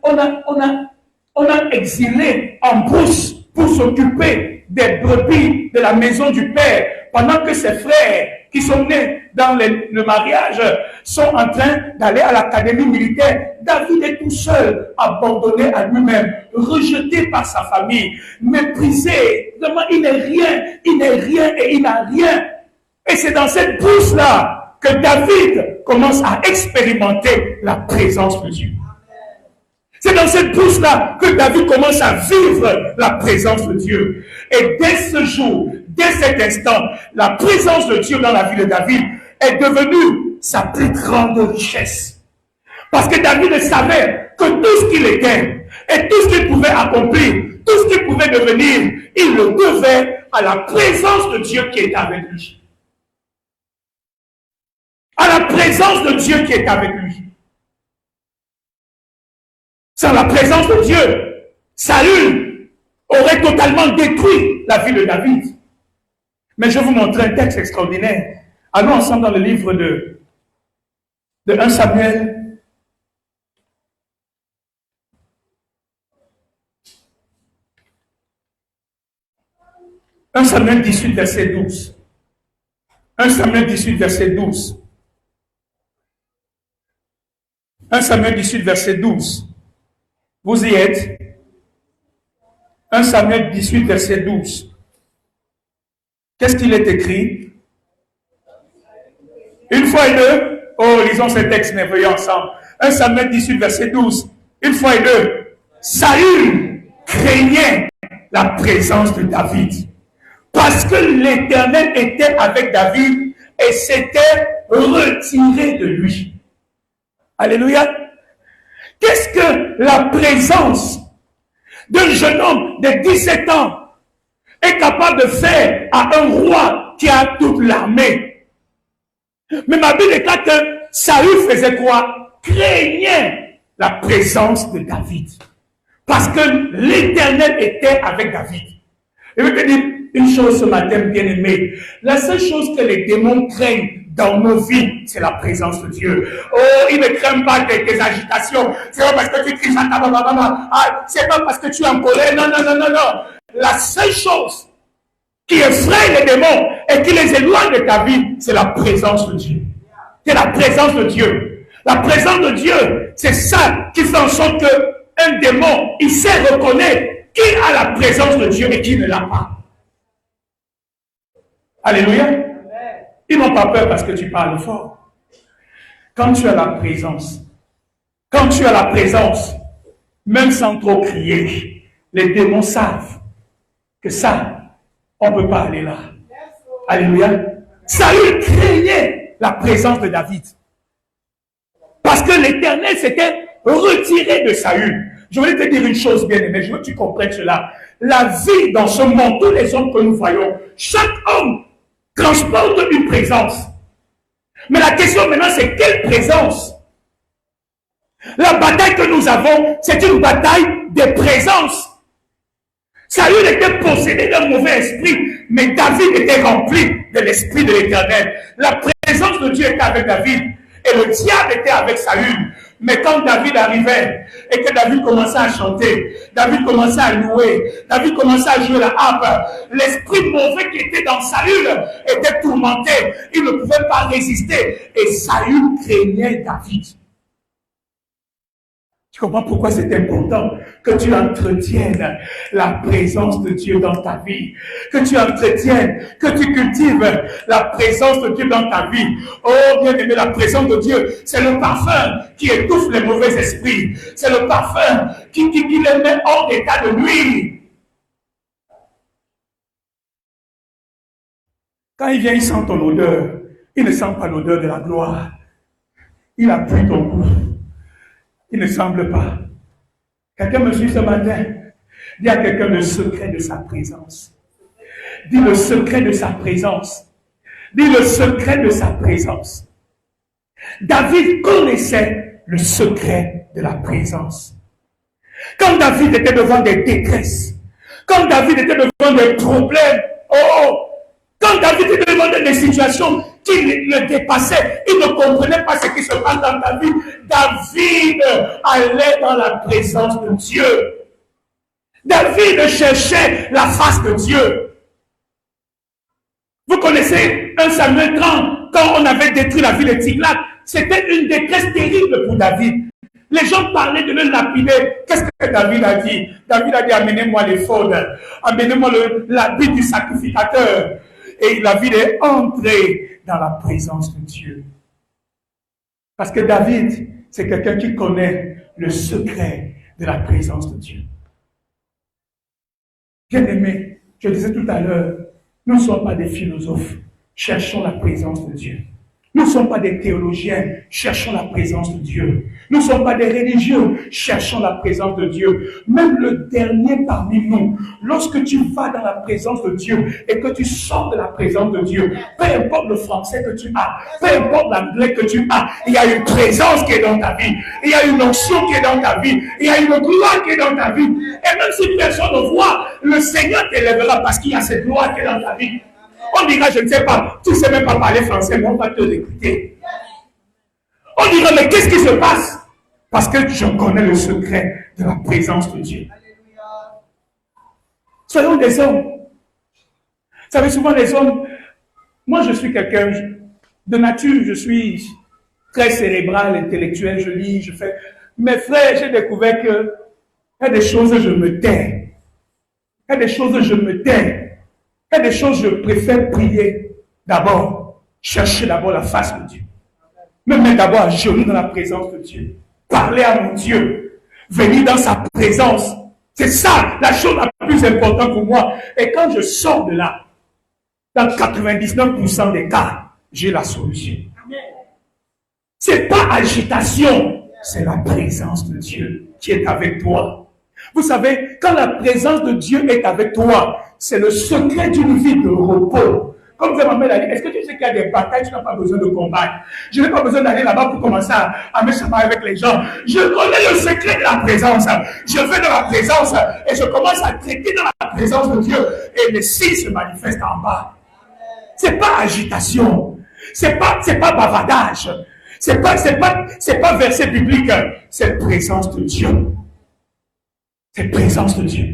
exilé en brousse pour s'occuper des brebis de la maison du père, pendant que ses frères qui sont nés dans le mariage sont en train d'aller à l'académie militaire. David est tout seul, abandonné à lui-même, rejeté par sa famille, méprisé. Vraiment, il n'est rien et il n'a rien. Et c'est dans cette brousse-là que David commence à expérimenter la présence de Dieu. C'est dans cette brousse-là que David commence à vivre la présence de Dieu. Et dès ce jour, dès cet instant, la présence de Dieu dans la vie de David est devenue sa plus grande richesse. Parce que David savait que tout ce qu'il était et tout ce qu'il pouvait accomplir, tout ce qu'il pouvait devenir, il le devait à la présence de Dieu qui est avec lui. À la présence de Dieu qui est avec lui. Sans la présence de Dieu, Saül aurait totalement détruit la vie de David. Mais je vais vous montrer un texte extraordinaire. Allons ensemble dans le livre de 1 Samuel. 1 Samuel 18, verset 12. 1 Samuel 18, verset 12. 1 Samuel 18, verset 12. Vous y êtes. 1 Samuel 18, verset 12. Qu'est-ce qu'il est écrit? Une fois et deux. Oh, lisons ce texte merveilleux ensemble. 1 Samuel 18, verset 12. Une fois et deux. Saül craignait la présence de David. Parce que l'Éternel était avec David et s'était retiré de lui. Alléluia. Qu'est-ce que la présence d'un jeune homme de 17 ans est capable de faire à un roi qui a toute l'armée? Mais ma Bible déclare que Saül faisait quoi? Craignait la présence de David. Parce que l'Éternel était avec David. Et je vais te dire une chose ce matin, bien-aimé. La seule chose que les démons craignent dans nos vies, c'est la présence de Dieu. Oh, ils ne craignent pas tes agitations. C'est pas parce que tu cries, c'est pas parce que tu es en colère. Non. La seule chose qui effraie les démons et qui les éloigne de ta vie, c'est la présence de Dieu. C'est la présence de Dieu. La présence de Dieu, c'est ça qui fait en sorte qu'un démon, il sait reconnaître qui a la présence de Dieu et qui ne l'a pas. Alléluia. Ils n'ont pas peur parce que tu parles fort. Quand tu as la présence, même sans trop crier, les démons savent que ça, on ne peut pas aller là. Alléluia. Saül craignait la présence de David. Parce que l'Éternel s'était retiré de Saül. Je voulais te dire une chose bien aimée, je veux que tu comprennes cela. La vie dans ce monde, tous les hommes que nous voyons, chaque homme transporte une présence. Mais la question maintenant, c'est quelle présence? La bataille que nous avons, c'est une bataille de présence. Saül était possédé d'un mauvais esprit, mais David était rempli de l'esprit de l'Éternel. La présence de Dieu était avec David et le diable était avec Saül. Mais quand David arrivait et que David commençait à chanter, David commençait à louer, David commençait à jouer la harpe, l'esprit mauvais qui était dans Saül était tourmenté. Il ne pouvait pas résister et Saül craignait David. Tu comprends pourquoi c'est important que tu entretiennes la présence de Dieu dans ta vie, que tu entretiennes, que tu cultives la présence de Dieu dans ta vie. Oh, bien aimé, la présence de Dieu, c'est le parfum qui étouffe les mauvais esprits. C'est le parfum qui les met hors d'état de nuire. Quand il vient, il sent ton odeur. Il ne sent pas l'odeur de la gloire. Il appuie ton cou. Il ne semble pas. Quelqu'un me suit ce matin. Dis à quelqu'un le secret de sa présence. Dis le secret de sa présence. Dis le secret de sa présence. David connaissait le secret de la présence. Quand David était devant des détresses, quand David était devant des problèmes, quand David était devant des situations qui le dépassaient, il ne comprenait pas ce qui se passe dans ta vie. David allait dans la présence de Dieu. David cherchait la face de Dieu. Vous connaissez 1 Samuel 30, quand on avait détruit la ville de Tiglath, c'était une détresse terrible pour David. Les gens parlaient de le lapider. Qu'est-ce que David a dit? David a dit, amenez-moi l'éphod, amenez-moi l'habit du sacrificateur. Et David est entré dans la présence de Dieu. Parce que David, c'est quelqu'un qui connaît le secret de la présence de Dieu. Bien aimé, je disais tout à l'heure, nous ne sommes pas des philosophes, cherchons la présence de Dieu. Nous ne sommes pas des théologiens, cherchons la présence de Dieu. Nous ne sommes pas des religieux, cherchons la présence de Dieu. Même le dernier parmi nous, lorsque tu vas dans la présence de Dieu et que tu sors de la présence de Dieu, peu importe le français que tu as, peu importe l'anglais que tu as, il y a une présence qui est dans ta vie, il y a une onction qui est dans ta vie, il y a une gloire qui est dans ta vie. Et même si personne ne voit, le Seigneur t'élèvera parce qu'il y a cette gloire qui est dans ta vie. On dira, je ne sais pas, tu ne sais même pas parler français, mais on va te écouter. On dira, mais qu'est-ce qui se passe? Parce que je connais le secret de la présence de Dieu. Soyons des hommes. Vous savez, souvent les hommes, moi je suis quelqu'un de nature, je suis très cérébral, intellectuel, je lis, je fais. Mes frères, j'ai découvert que il y a des choses, je me tais. Il y a des choses, je me tais. Il y a des choses, je préfère prier d'abord, chercher d'abord la face de Dieu. Me mettre d'abord à genoux dans la présence de Dieu. Parler à mon Dieu. Venir dans sa présence. C'est ça la chose la plus importante pour moi. Et quand je sors de là, dans 99% des cas, j'ai la solution. C'est pas agitation, c'est la présence de Dieu qui est avec toi. Vous savez, quand la présence de Dieu est avec toi, c'est le secret d'une vie de repos. Comme ma mère a dit, est-ce que tu sais qu'il y a des batailles, tu n'as pas besoin de combattre. Je n'ai pas besoin d'aller là-bas pour commencer à me chaper avec les gens. Je connais le secret de la présence. Je vais dans la présence et je commence à traiter dans la présence de Dieu. Et les signes se manifestent en bas. C'est pas agitation. C'est pas bavardage. C'est pas verset biblique. C'est présence de Dieu. C'est présence de Dieu.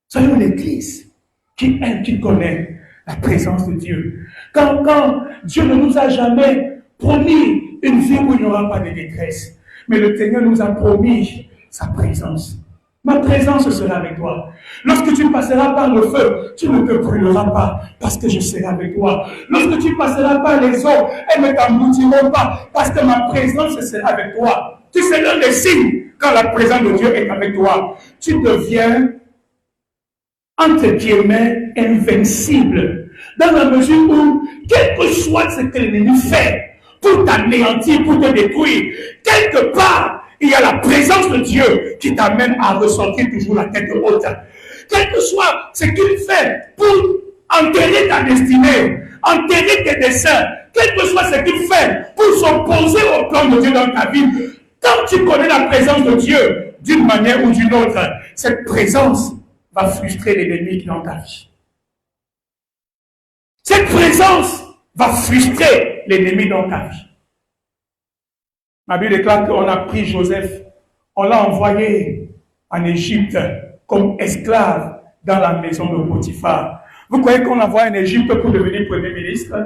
Soyons l'Église qui aime, qui connaît la présence de Dieu. Quand Dieu ne nous a jamais promis une vie où il n'y aura pas de détresse, mais le Seigneur nous a promis sa présence. Ma présence sera avec toi. Lorsque tu passeras par le feu, tu ne te brûleras pas parce que je serai avec toi. Lorsque tu passeras par les eaux, elles ne t'engloutiront pas parce que ma présence sera avec toi. Tu sais l'un des signes quand la présence de Dieu est avec toi. Tu deviens, entre guillemets, invincible. Dans la mesure où, quel que soit ce que l'ennemi fait pour t'anéantir, pour te détruire, quelque part, il y a la présence de Dieu qui t'amène à ressortir toujours la tête haute. Quel que soit ce qu'il fait pour enterrer ta destinée, enterrer tes desseins, quel que soit ce qu'il fait pour s'opposer au plan de Dieu dans ta vie, quand tu connais la présence de Dieu d'une manière ou d'une autre, cette présence va frustrer l'ennemi qui est dans ta vie. Cette présence va frustrer l'ennemi dans ta vie. Ma Bible déclare qu'on a pris Joseph, on l'a envoyé en Égypte comme esclave dans la maison de Potiphar. Vous croyez qu'on l'envoie en Égypte pour devenir premier ministre?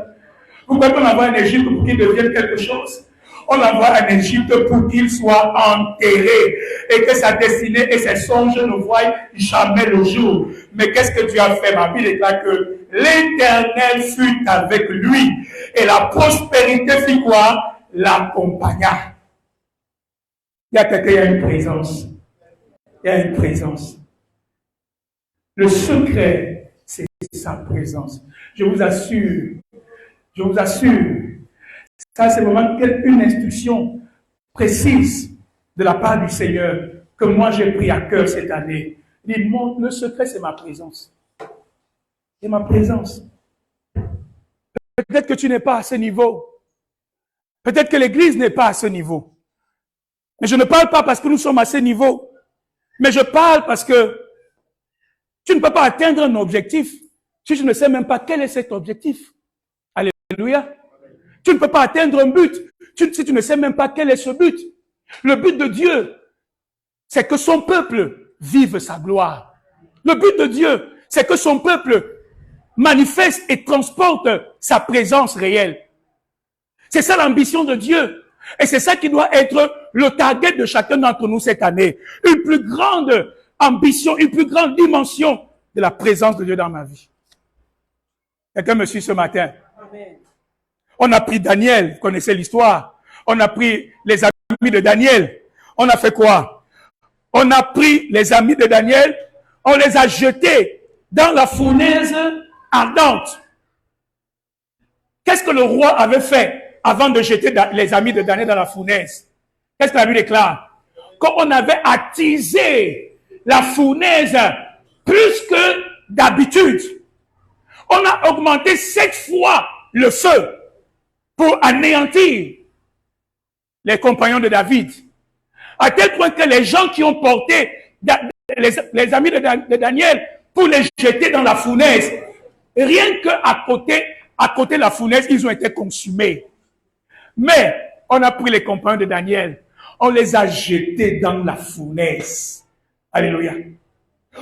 Vous croyez qu'on l'envoie en Égypte pour qu'il devienne quelque chose? On l'envoie en Égypte pour qu'il soit enterré et que sa destinée et ses songes ne voient jamais le jour. Mais qu'est-ce que Dieu a fait? Ma Bible déclare que l'Éternel fut avec lui et la prospérité fit quoi? L'accompagna. Il y a quelqu'un, il y a une présence. Il y a une présence. Le secret, c'est sa présence. Je vous assure, ça c'est vraiment une instruction précise de la part du Seigneur que moi j'ai pris à cœur cette année. Il montre, le secret c'est ma présence. C'est ma présence. Peut-être que tu n'es pas à ce niveau. Peut-être que l'Église n'est pas à ce niveau. Mais je ne parle pas parce que nous sommes à ce niveau. Mais je parle parce que tu ne peux pas atteindre un objectif si tu ne sais même pas quel est cet objectif. Alléluia. Tu ne peux pas atteindre un but si tu ne sais même pas quel est ce but. Le but de Dieu, c'est que son peuple vive sa gloire. Le but de Dieu, c'est que son peuple manifeste et transporte sa présence réelle. C'est ça l'ambition de Dieu. Et c'est ça qui doit être le target de chacun d'entre nous cette année. Une plus grande ambition, une plus grande dimension de la présence de Dieu dans ma vie. Quelqu'un me suit ce matin? Amen. On a pris Daniel, vous connaissez l'histoire. On a pris les amis de Daniel. On a fait quoi? On a pris les amis de Daniel, on les a jetés dans la fournaise ardente. Qu'est-ce que le roi avait fait avant de jeter les amis de Daniel dans la fournaise? Qu'est-ce que la Bible déclare? Quand on avait attisé la fournaise plus que d'habitude, on a augmenté 7 fois le feu pour anéantir les compagnons de David. À tel point que les gens qui ont porté les amis de Daniel pour les jeter dans la fournaise, rien qu'à côté de la fournaise, ils ont été consumés. Mais on a pris les compagnons de Daniel, on les a jetés dans la fournaise. Alléluia.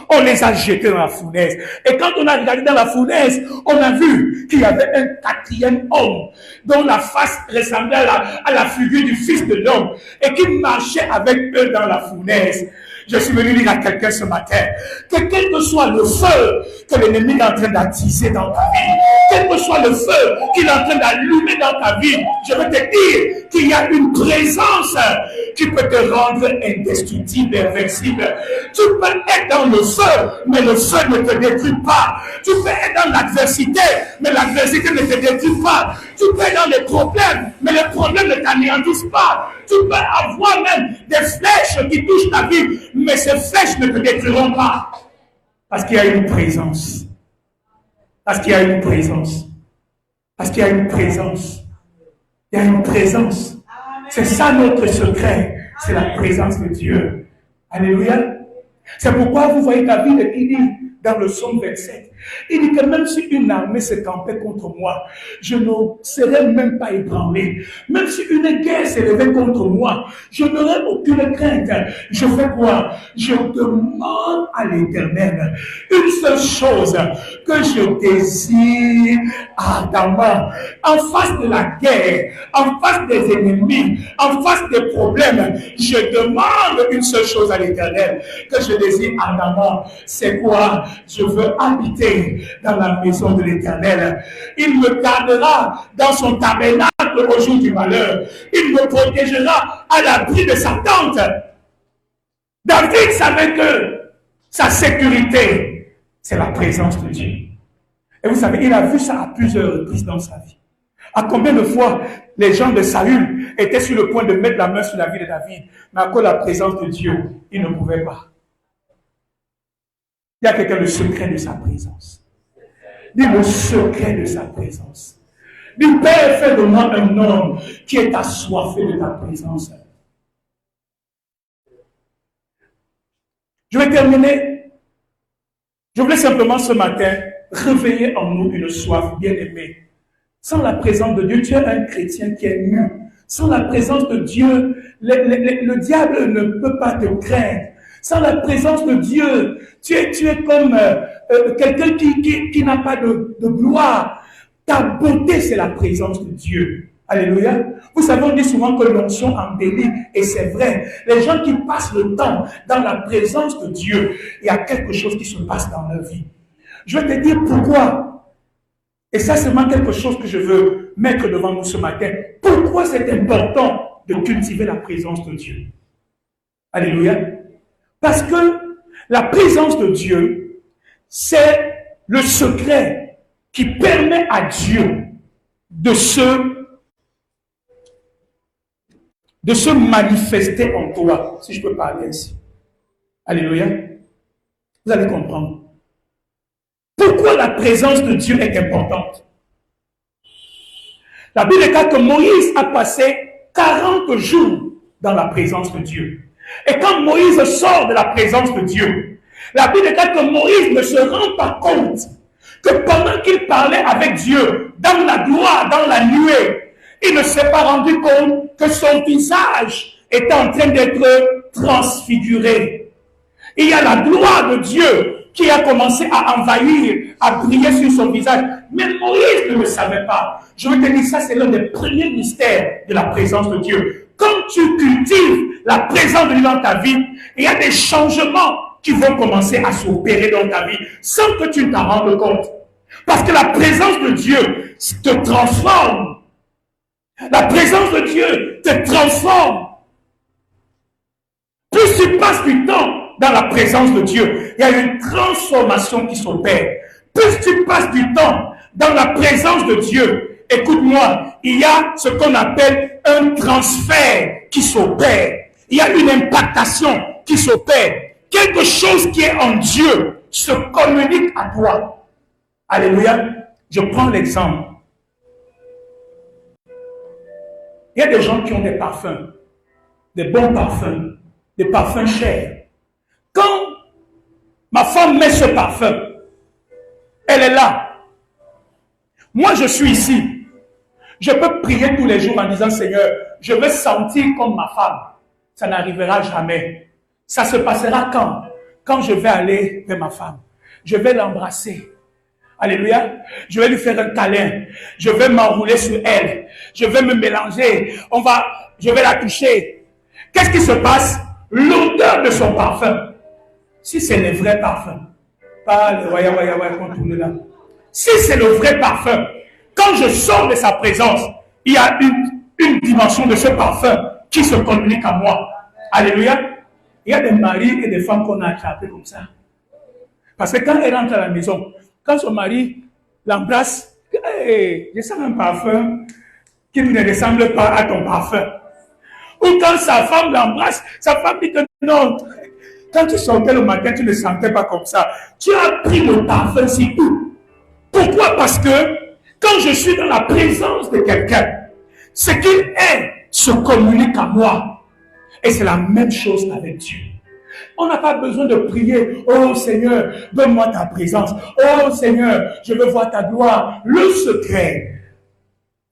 On les a jetés dans la fournaise. Et quand on a regardé dans la fournaise, on a vu qu'il y avait un 4e homme dont la face ressemblait à la figure du Fils de l'homme et qui marchait avec eux dans la fournaise. Je suis venu dire à quelqu'un ce matin que quel que soit le feu que l'ennemi est en train d'attiser dans ta vie, quel que soit le feu qu'il est en train d'allumer dans ta vie, je veux te dire qu'il y a une présence qui peut te rendre indestructible et invincible. Tu peux être dans le feu, mais le feu ne te détruit pas. Tu peux être dans l'adversité, mais l'adversité ne te détruit pas. Tu peux être dans les problèmes, mais les problèmes ne t'anéantissent pas. Tu peux avoir même des flèches qui touchent ta vie, mais ces flèches ne te détruiront pas. Parce qu'il y a une présence. Parce qu'il y a une présence. Parce qu'il y a une présence. Il y a une présence. C'est ça notre secret. C'est la présence de Dieu. Alléluia. C'est pourquoi vous voyez David qui dit, dans le psaume 27. Il dit que même si une armée se campait contre moi, je ne serais même pas ébranlé. Même si une guerre s'élevait contre moi, je n'aurais aucune crainte. Je fais quoi? Je demande à l'Éternel une seule chose que je désire ardemment. En face de la guerre, en face des ennemis, en face des problèmes, je demande une seule chose à l'Éternel que je désire ardemment. C'est quoi? Je veux habiter dans la maison de l'Éternel. Il me gardera dans son tabernacle au jour du malheur. Il me protégera à l'abri de sa tente. David savait que sa sécurité, c'est la présence de Dieu. Et vous savez, il a vu ça à plusieurs reprises dans sa vie. À combien de fois les gens de Saül étaient sur le point de mettre la main sur la vie de David, mais à cause de la présence de Dieu, ils ne pouvaient pas. Il y a quelqu'un, le secret de sa présence. Dis le secret de sa présence. Dis, Père, fais de moi un homme qui est assoiffé de ta présence. Je vais terminer. Je voulais simplement ce matin réveiller en nous une soif bien-aimée. Sans la présence de Dieu, tu es un chrétien qui est nu. Sans la présence de Dieu, le diable ne peut pas te craindre. Sans la présence de Dieu, tu es comme quelqu'un qui n'a pas de gloire. Ta beauté, c'est la présence de Dieu. Alléluia. Vous savez, on dit souvent que l'onction embellit, et c'est vrai. Les gens qui passent le temps dans la présence de Dieu, il y a quelque chose qui se passe dans leur vie. Je vais te dire pourquoi. Et ça, c'est vraiment quelque chose que je veux mettre devant nous ce matin. Pourquoi c'est important de cultiver la présence de Dieu? Alléluia. Parce que la présence de Dieu, c'est le secret qui permet à Dieu de se manifester en toi, si je peux parler ainsi. Alléluia. Vous allez comprendre. Pourquoi la présence de Dieu est importante? La Bible déclare que Moïse a passé 40 jours dans la présence de Dieu. Et quand Moïse sort de la présence de Dieu, la Bible déclare que Moïse ne se rend pas compte que pendant qu'il parlait avec Dieu, dans la gloire, dans la nuée, il ne s'est pas rendu compte que son visage était en train d'être transfiguré. Il y a la gloire de Dieu qui a commencé à envahir, à briller sur son visage. Mais Moïse ne le savait pas. Je veux te dire, ça c'est l'un des premiers mystères de la présence de Dieu. Quand tu cultives la présence de Dieu dans ta vie, il y a des changements qui vont commencer à s'opérer dans ta vie sans que tu ne t'en rendes compte. Parce que la présence de Dieu te transforme. La présence de Dieu te transforme. Plus tu passes du temps dans la présence de Dieu, il y a une transformation qui s'opère. Plus tu passes du temps dans la présence de Dieu, écoute-moi, il y a ce qu'on appelle un transfert qui s'opère. Il y a une impactation qui s'opère. Quelque chose qui est en Dieu se communique à toi. Alléluia. Je prends l'exemple. Il y a des gens qui ont des parfums, des bons parfums, des parfums chers. Quand ma femme met ce parfum, elle est là. Moi, je suis ici. Je peux prier tous les jours en disant, Seigneur, je veux sentir comme ma femme. Ça n'arrivera jamais. Ça se passera quand? Quand je vais aller vers ma femme. Je vais l'embrasser. Alléluia. Je vais lui faire un câlin. Je vais m'enrouler sur elle. Je vais me mélanger. Je vais la toucher. Qu'est-ce qui se passe? L'odeur de son parfum. Si c'est le vrai parfum, pas le qu'on tourne là. Si c'est le vrai parfum, quand je sors de sa présence, il y a une dimension de ce parfum qui se communique à moi. Alléluia. Il y a des maris et des femmes qu'on a attrapés comme ça. Parce que quand elle rentre à la maison, quand son mari l'embrasse, hey, je sens un parfum qui ne ressemble pas à ton parfum. Ou quand sa femme l'embrasse, sa femme dit que non. Quand tu sortais le matin, tu ne sentais pas comme ça. Tu as pris le parfum si tout. Pourquoi? Parce que quand je suis dans la présence de quelqu'un, ce qu'il est se communique à moi. Et c'est la même chose avec Dieu. On n'a pas besoin de prier. Oh Seigneur, donne-moi ta présence. Oh Seigneur, je veux voir ta gloire. Le secret,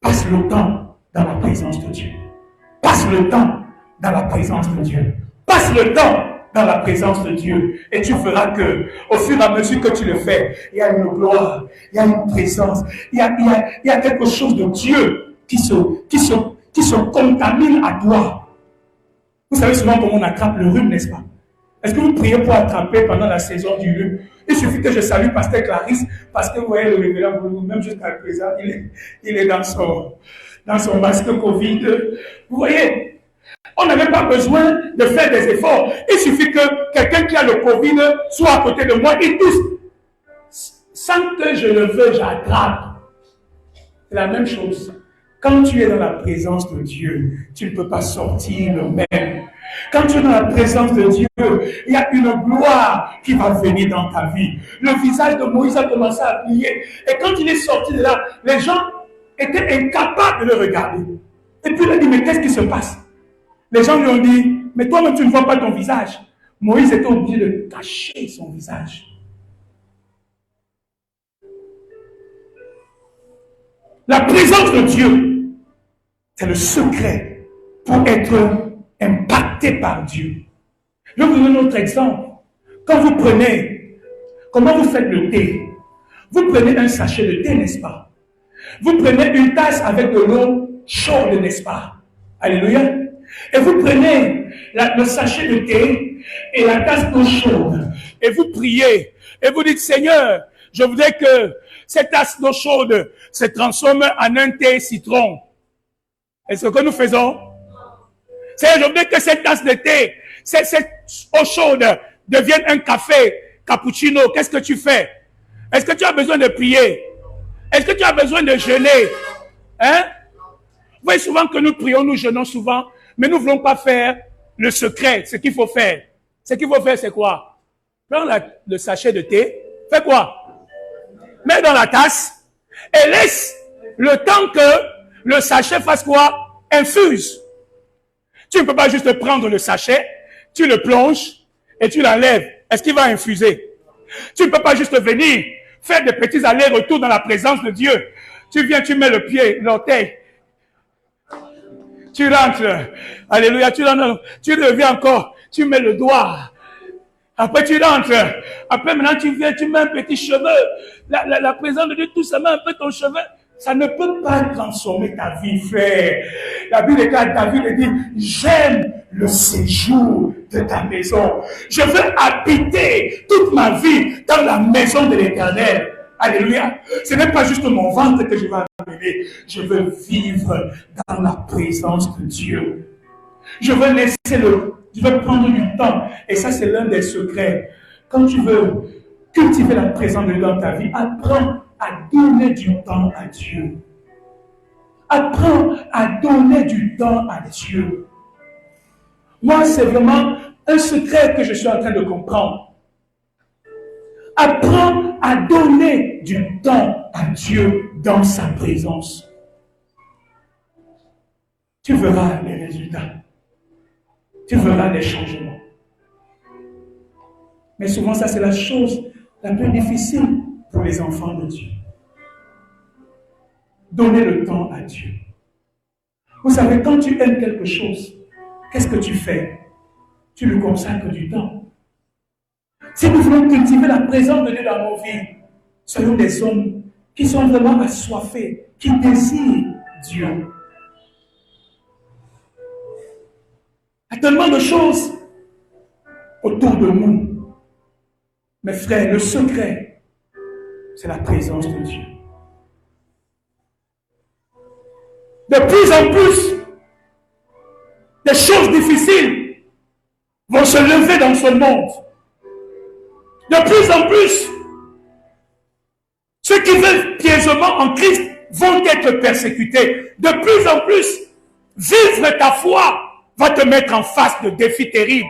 passe le temps dans la présence de Dieu. Passe le temps dans la présence de Dieu. Passe le temps dans la présence de Dieu. Et tu verras que, au fur et à mesure que tu le fais, il y a une gloire, il y a une présence, il y a quelque chose de Dieu qui se contamine à toi. Vous savez souvent comment on attrape le rhume, n'est-ce pas? Est-ce que vous priez pour attraper pendant la saison du rhume? Il suffit que je salue Pasteur Clarisse, parce que vous voyez le révérend, même jusqu'à présent, il est dans son masque Covid. Vous voyez, on n'avait pas besoin de faire des efforts. Il suffit que quelqu'un qui a le Covid soit à côté de moi et tous. Sans que je le veuille, j'attrape. C'est la même chose. Quand tu es dans la présence de Dieu, tu ne peux pas sortir le même. Quand tu es dans la présence de Dieu, il y a une gloire qui va venir dans ta vie. Le visage de Moïse a commencé à plier. Et quand il est sorti de là, les gens étaient incapables de le regarder. Et puis il a dit, mais qu'est-ce qui se passe? Les gens lui ont dit, mais toi-même tu ne vois pas ton visage. Moïse était obligé de cacher son visage. La présence de Dieu, c'est le secret pour être impacté par Dieu. Je vais vous donner un autre exemple. Quand vous prenez, comment vous faites le thé? Vous prenez un sachet de thé, n'est-ce pas? Vous prenez une tasse avec de l'eau chaude, n'est-ce pas? Alléluia. Et vous prenez le sachet de thé et la tasse d'eau chaude. Et vous priez. Et vous dites, Seigneur, je voudrais que cette tasse d'eau chaude se transforme en un thé citron. Et ce que nous faisons, c'est je voudrais que cette tasse de thé, cette eau chaude devienne un café cappuccino. Qu'est-ce que tu fais? Est-ce que tu as besoin de prier? Est-ce que tu as besoin de jeûner? Hein? Vous voyez souvent que nous prions, nous jeûnons souvent, mais nous ne voulons pas faire le secret, ce qu'il faut faire. Ce qu'il faut faire, c'est quoi? Prends le sachet de thé, fais quoi? Mets dans la tasse et laisse le temps que le sachet fasse quoi? Infuse. Tu ne peux pas juste prendre le sachet, tu le plonges et tu l'enlèves. Est-ce qu'il va infuser? Tu ne peux pas juste venir faire des petits allers-retours dans la présence de Dieu. Tu viens, tu mets le pied, l'orteil. Tu rentres. Alléluia, tu rentres. Tu reviens encore. Tu mets le doigt. Après, tu rentres. Après, maintenant, tu viens, tu mets un petit cheveu. La présence de Dieu, tout ça met un peu ton cheveu. Ça ne peut pas transformer ta vie, frère. La Bible déclare, David dit, j'aime le séjour de ta maison. Je veux habiter toute ma vie dans la maison de l'Éternel. Alléluia. Ce n'est pas juste mon ventre que je vais amener. Je veux vivre dans la présence de Dieu. Je veux prendre du temps. Et ça, c'est l'un des secrets. Quand tu veux cultiver la présence de Dieu dans ta vie, apprends à donner du temps à Dieu. Apprends à donner du temps à Dieu. Moi, c'est vraiment un secret que je suis en train de comprendre. Apprends à donner du temps à Dieu dans sa présence. Tu verras les résultats. Tu verras les changements. Mais souvent, ça, c'est la chose la plus difficile pour les enfants de Dieu. Donner le temps à Dieu. Vous savez, quand tu aimes quelque chose, qu'est-ce que tu fais? Tu lui consacres du temps. Si nous voulons cultiver la présence de Dieu dans nos vies, soyons des hommes qui sont vraiment assoiffés, qui désirent Dieu. Il y a tellement de choses autour de nous. Mes frères, le secret, c'est la présence de Dieu. De plus en plus, des choses difficiles vont se lever dans ce monde. De plus en plus, ceux qui veulent piègement en Christ vont être persécutés. De plus en plus, vivre ta foi va te mettre en face de défis terribles.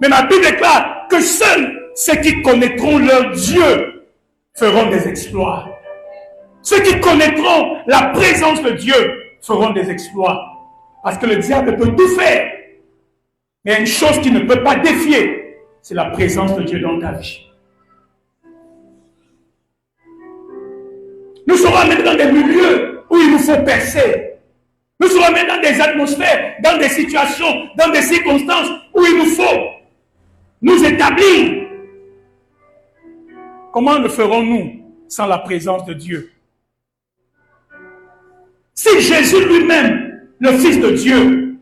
Mais ma Bible déclare que seuls ceux qui connaîtront leur Dieu feront des exploits. Ceux qui connaîtront la présence de Dieu feront des exploits. Parce que le diable peut tout faire. Mais il y a une chose qu'il ne peut pas défier, c'est la présence de Dieu dans ta vie. Nous serons amenés dans des milieux où il nous faut percer. Nous serons amenés dans des atmosphères, dans des situations, dans des circonstances où il nous faut nous établir. Comment le ferons-nous sans la présence de Dieu? Si Jésus lui-même, le Fils de Dieu,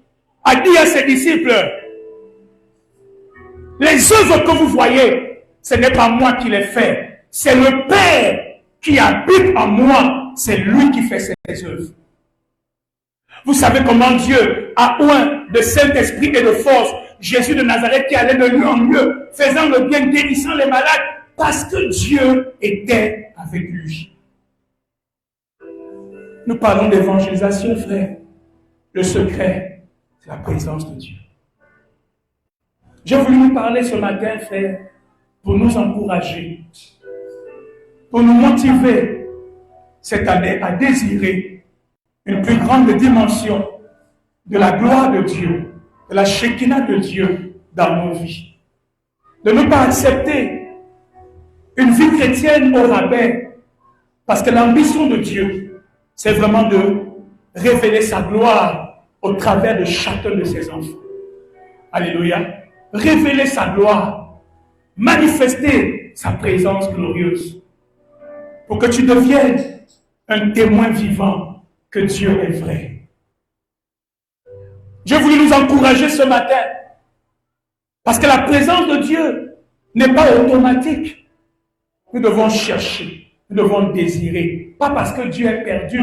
a dit à ses disciples, les œuvres que vous voyez, ce n'est pas moi qui les fais, c'est le Père qui habite en moi, c'est lui qui fait ses œuvres. Vous savez comment Dieu a oint de Saint-Esprit et de force Jésus de Nazareth qui allait de lieu en lieu, faisant le bien, guérissant les malades, parce que Dieu était avec lui. Nous parlons d'évangélisation, frère. Le secret, c'est la présence de Dieu. J'ai voulu vous parler ce matin, frère, pour nous encourager, pour nous motiver cette année à désirer une plus grande dimension de la gloire de Dieu, de la Shekinah de Dieu dans nos vies. De ne pas accepter une vie chrétienne au rabais, parce que l'ambition de Dieu, c'est vraiment de révéler sa gloire au travers de chacun de ses enfants. Alléluia. Révéler sa gloire, manifester sa présence glorieuse, pour que tu deviennes un témoin vivant que Dieu est vrai. Je voulais nous encourager ce matin, parce que la présence de Dieu n'est pas automatique. Nous devons chercher, nous devons désirer, pas parce que Dieu est perdu,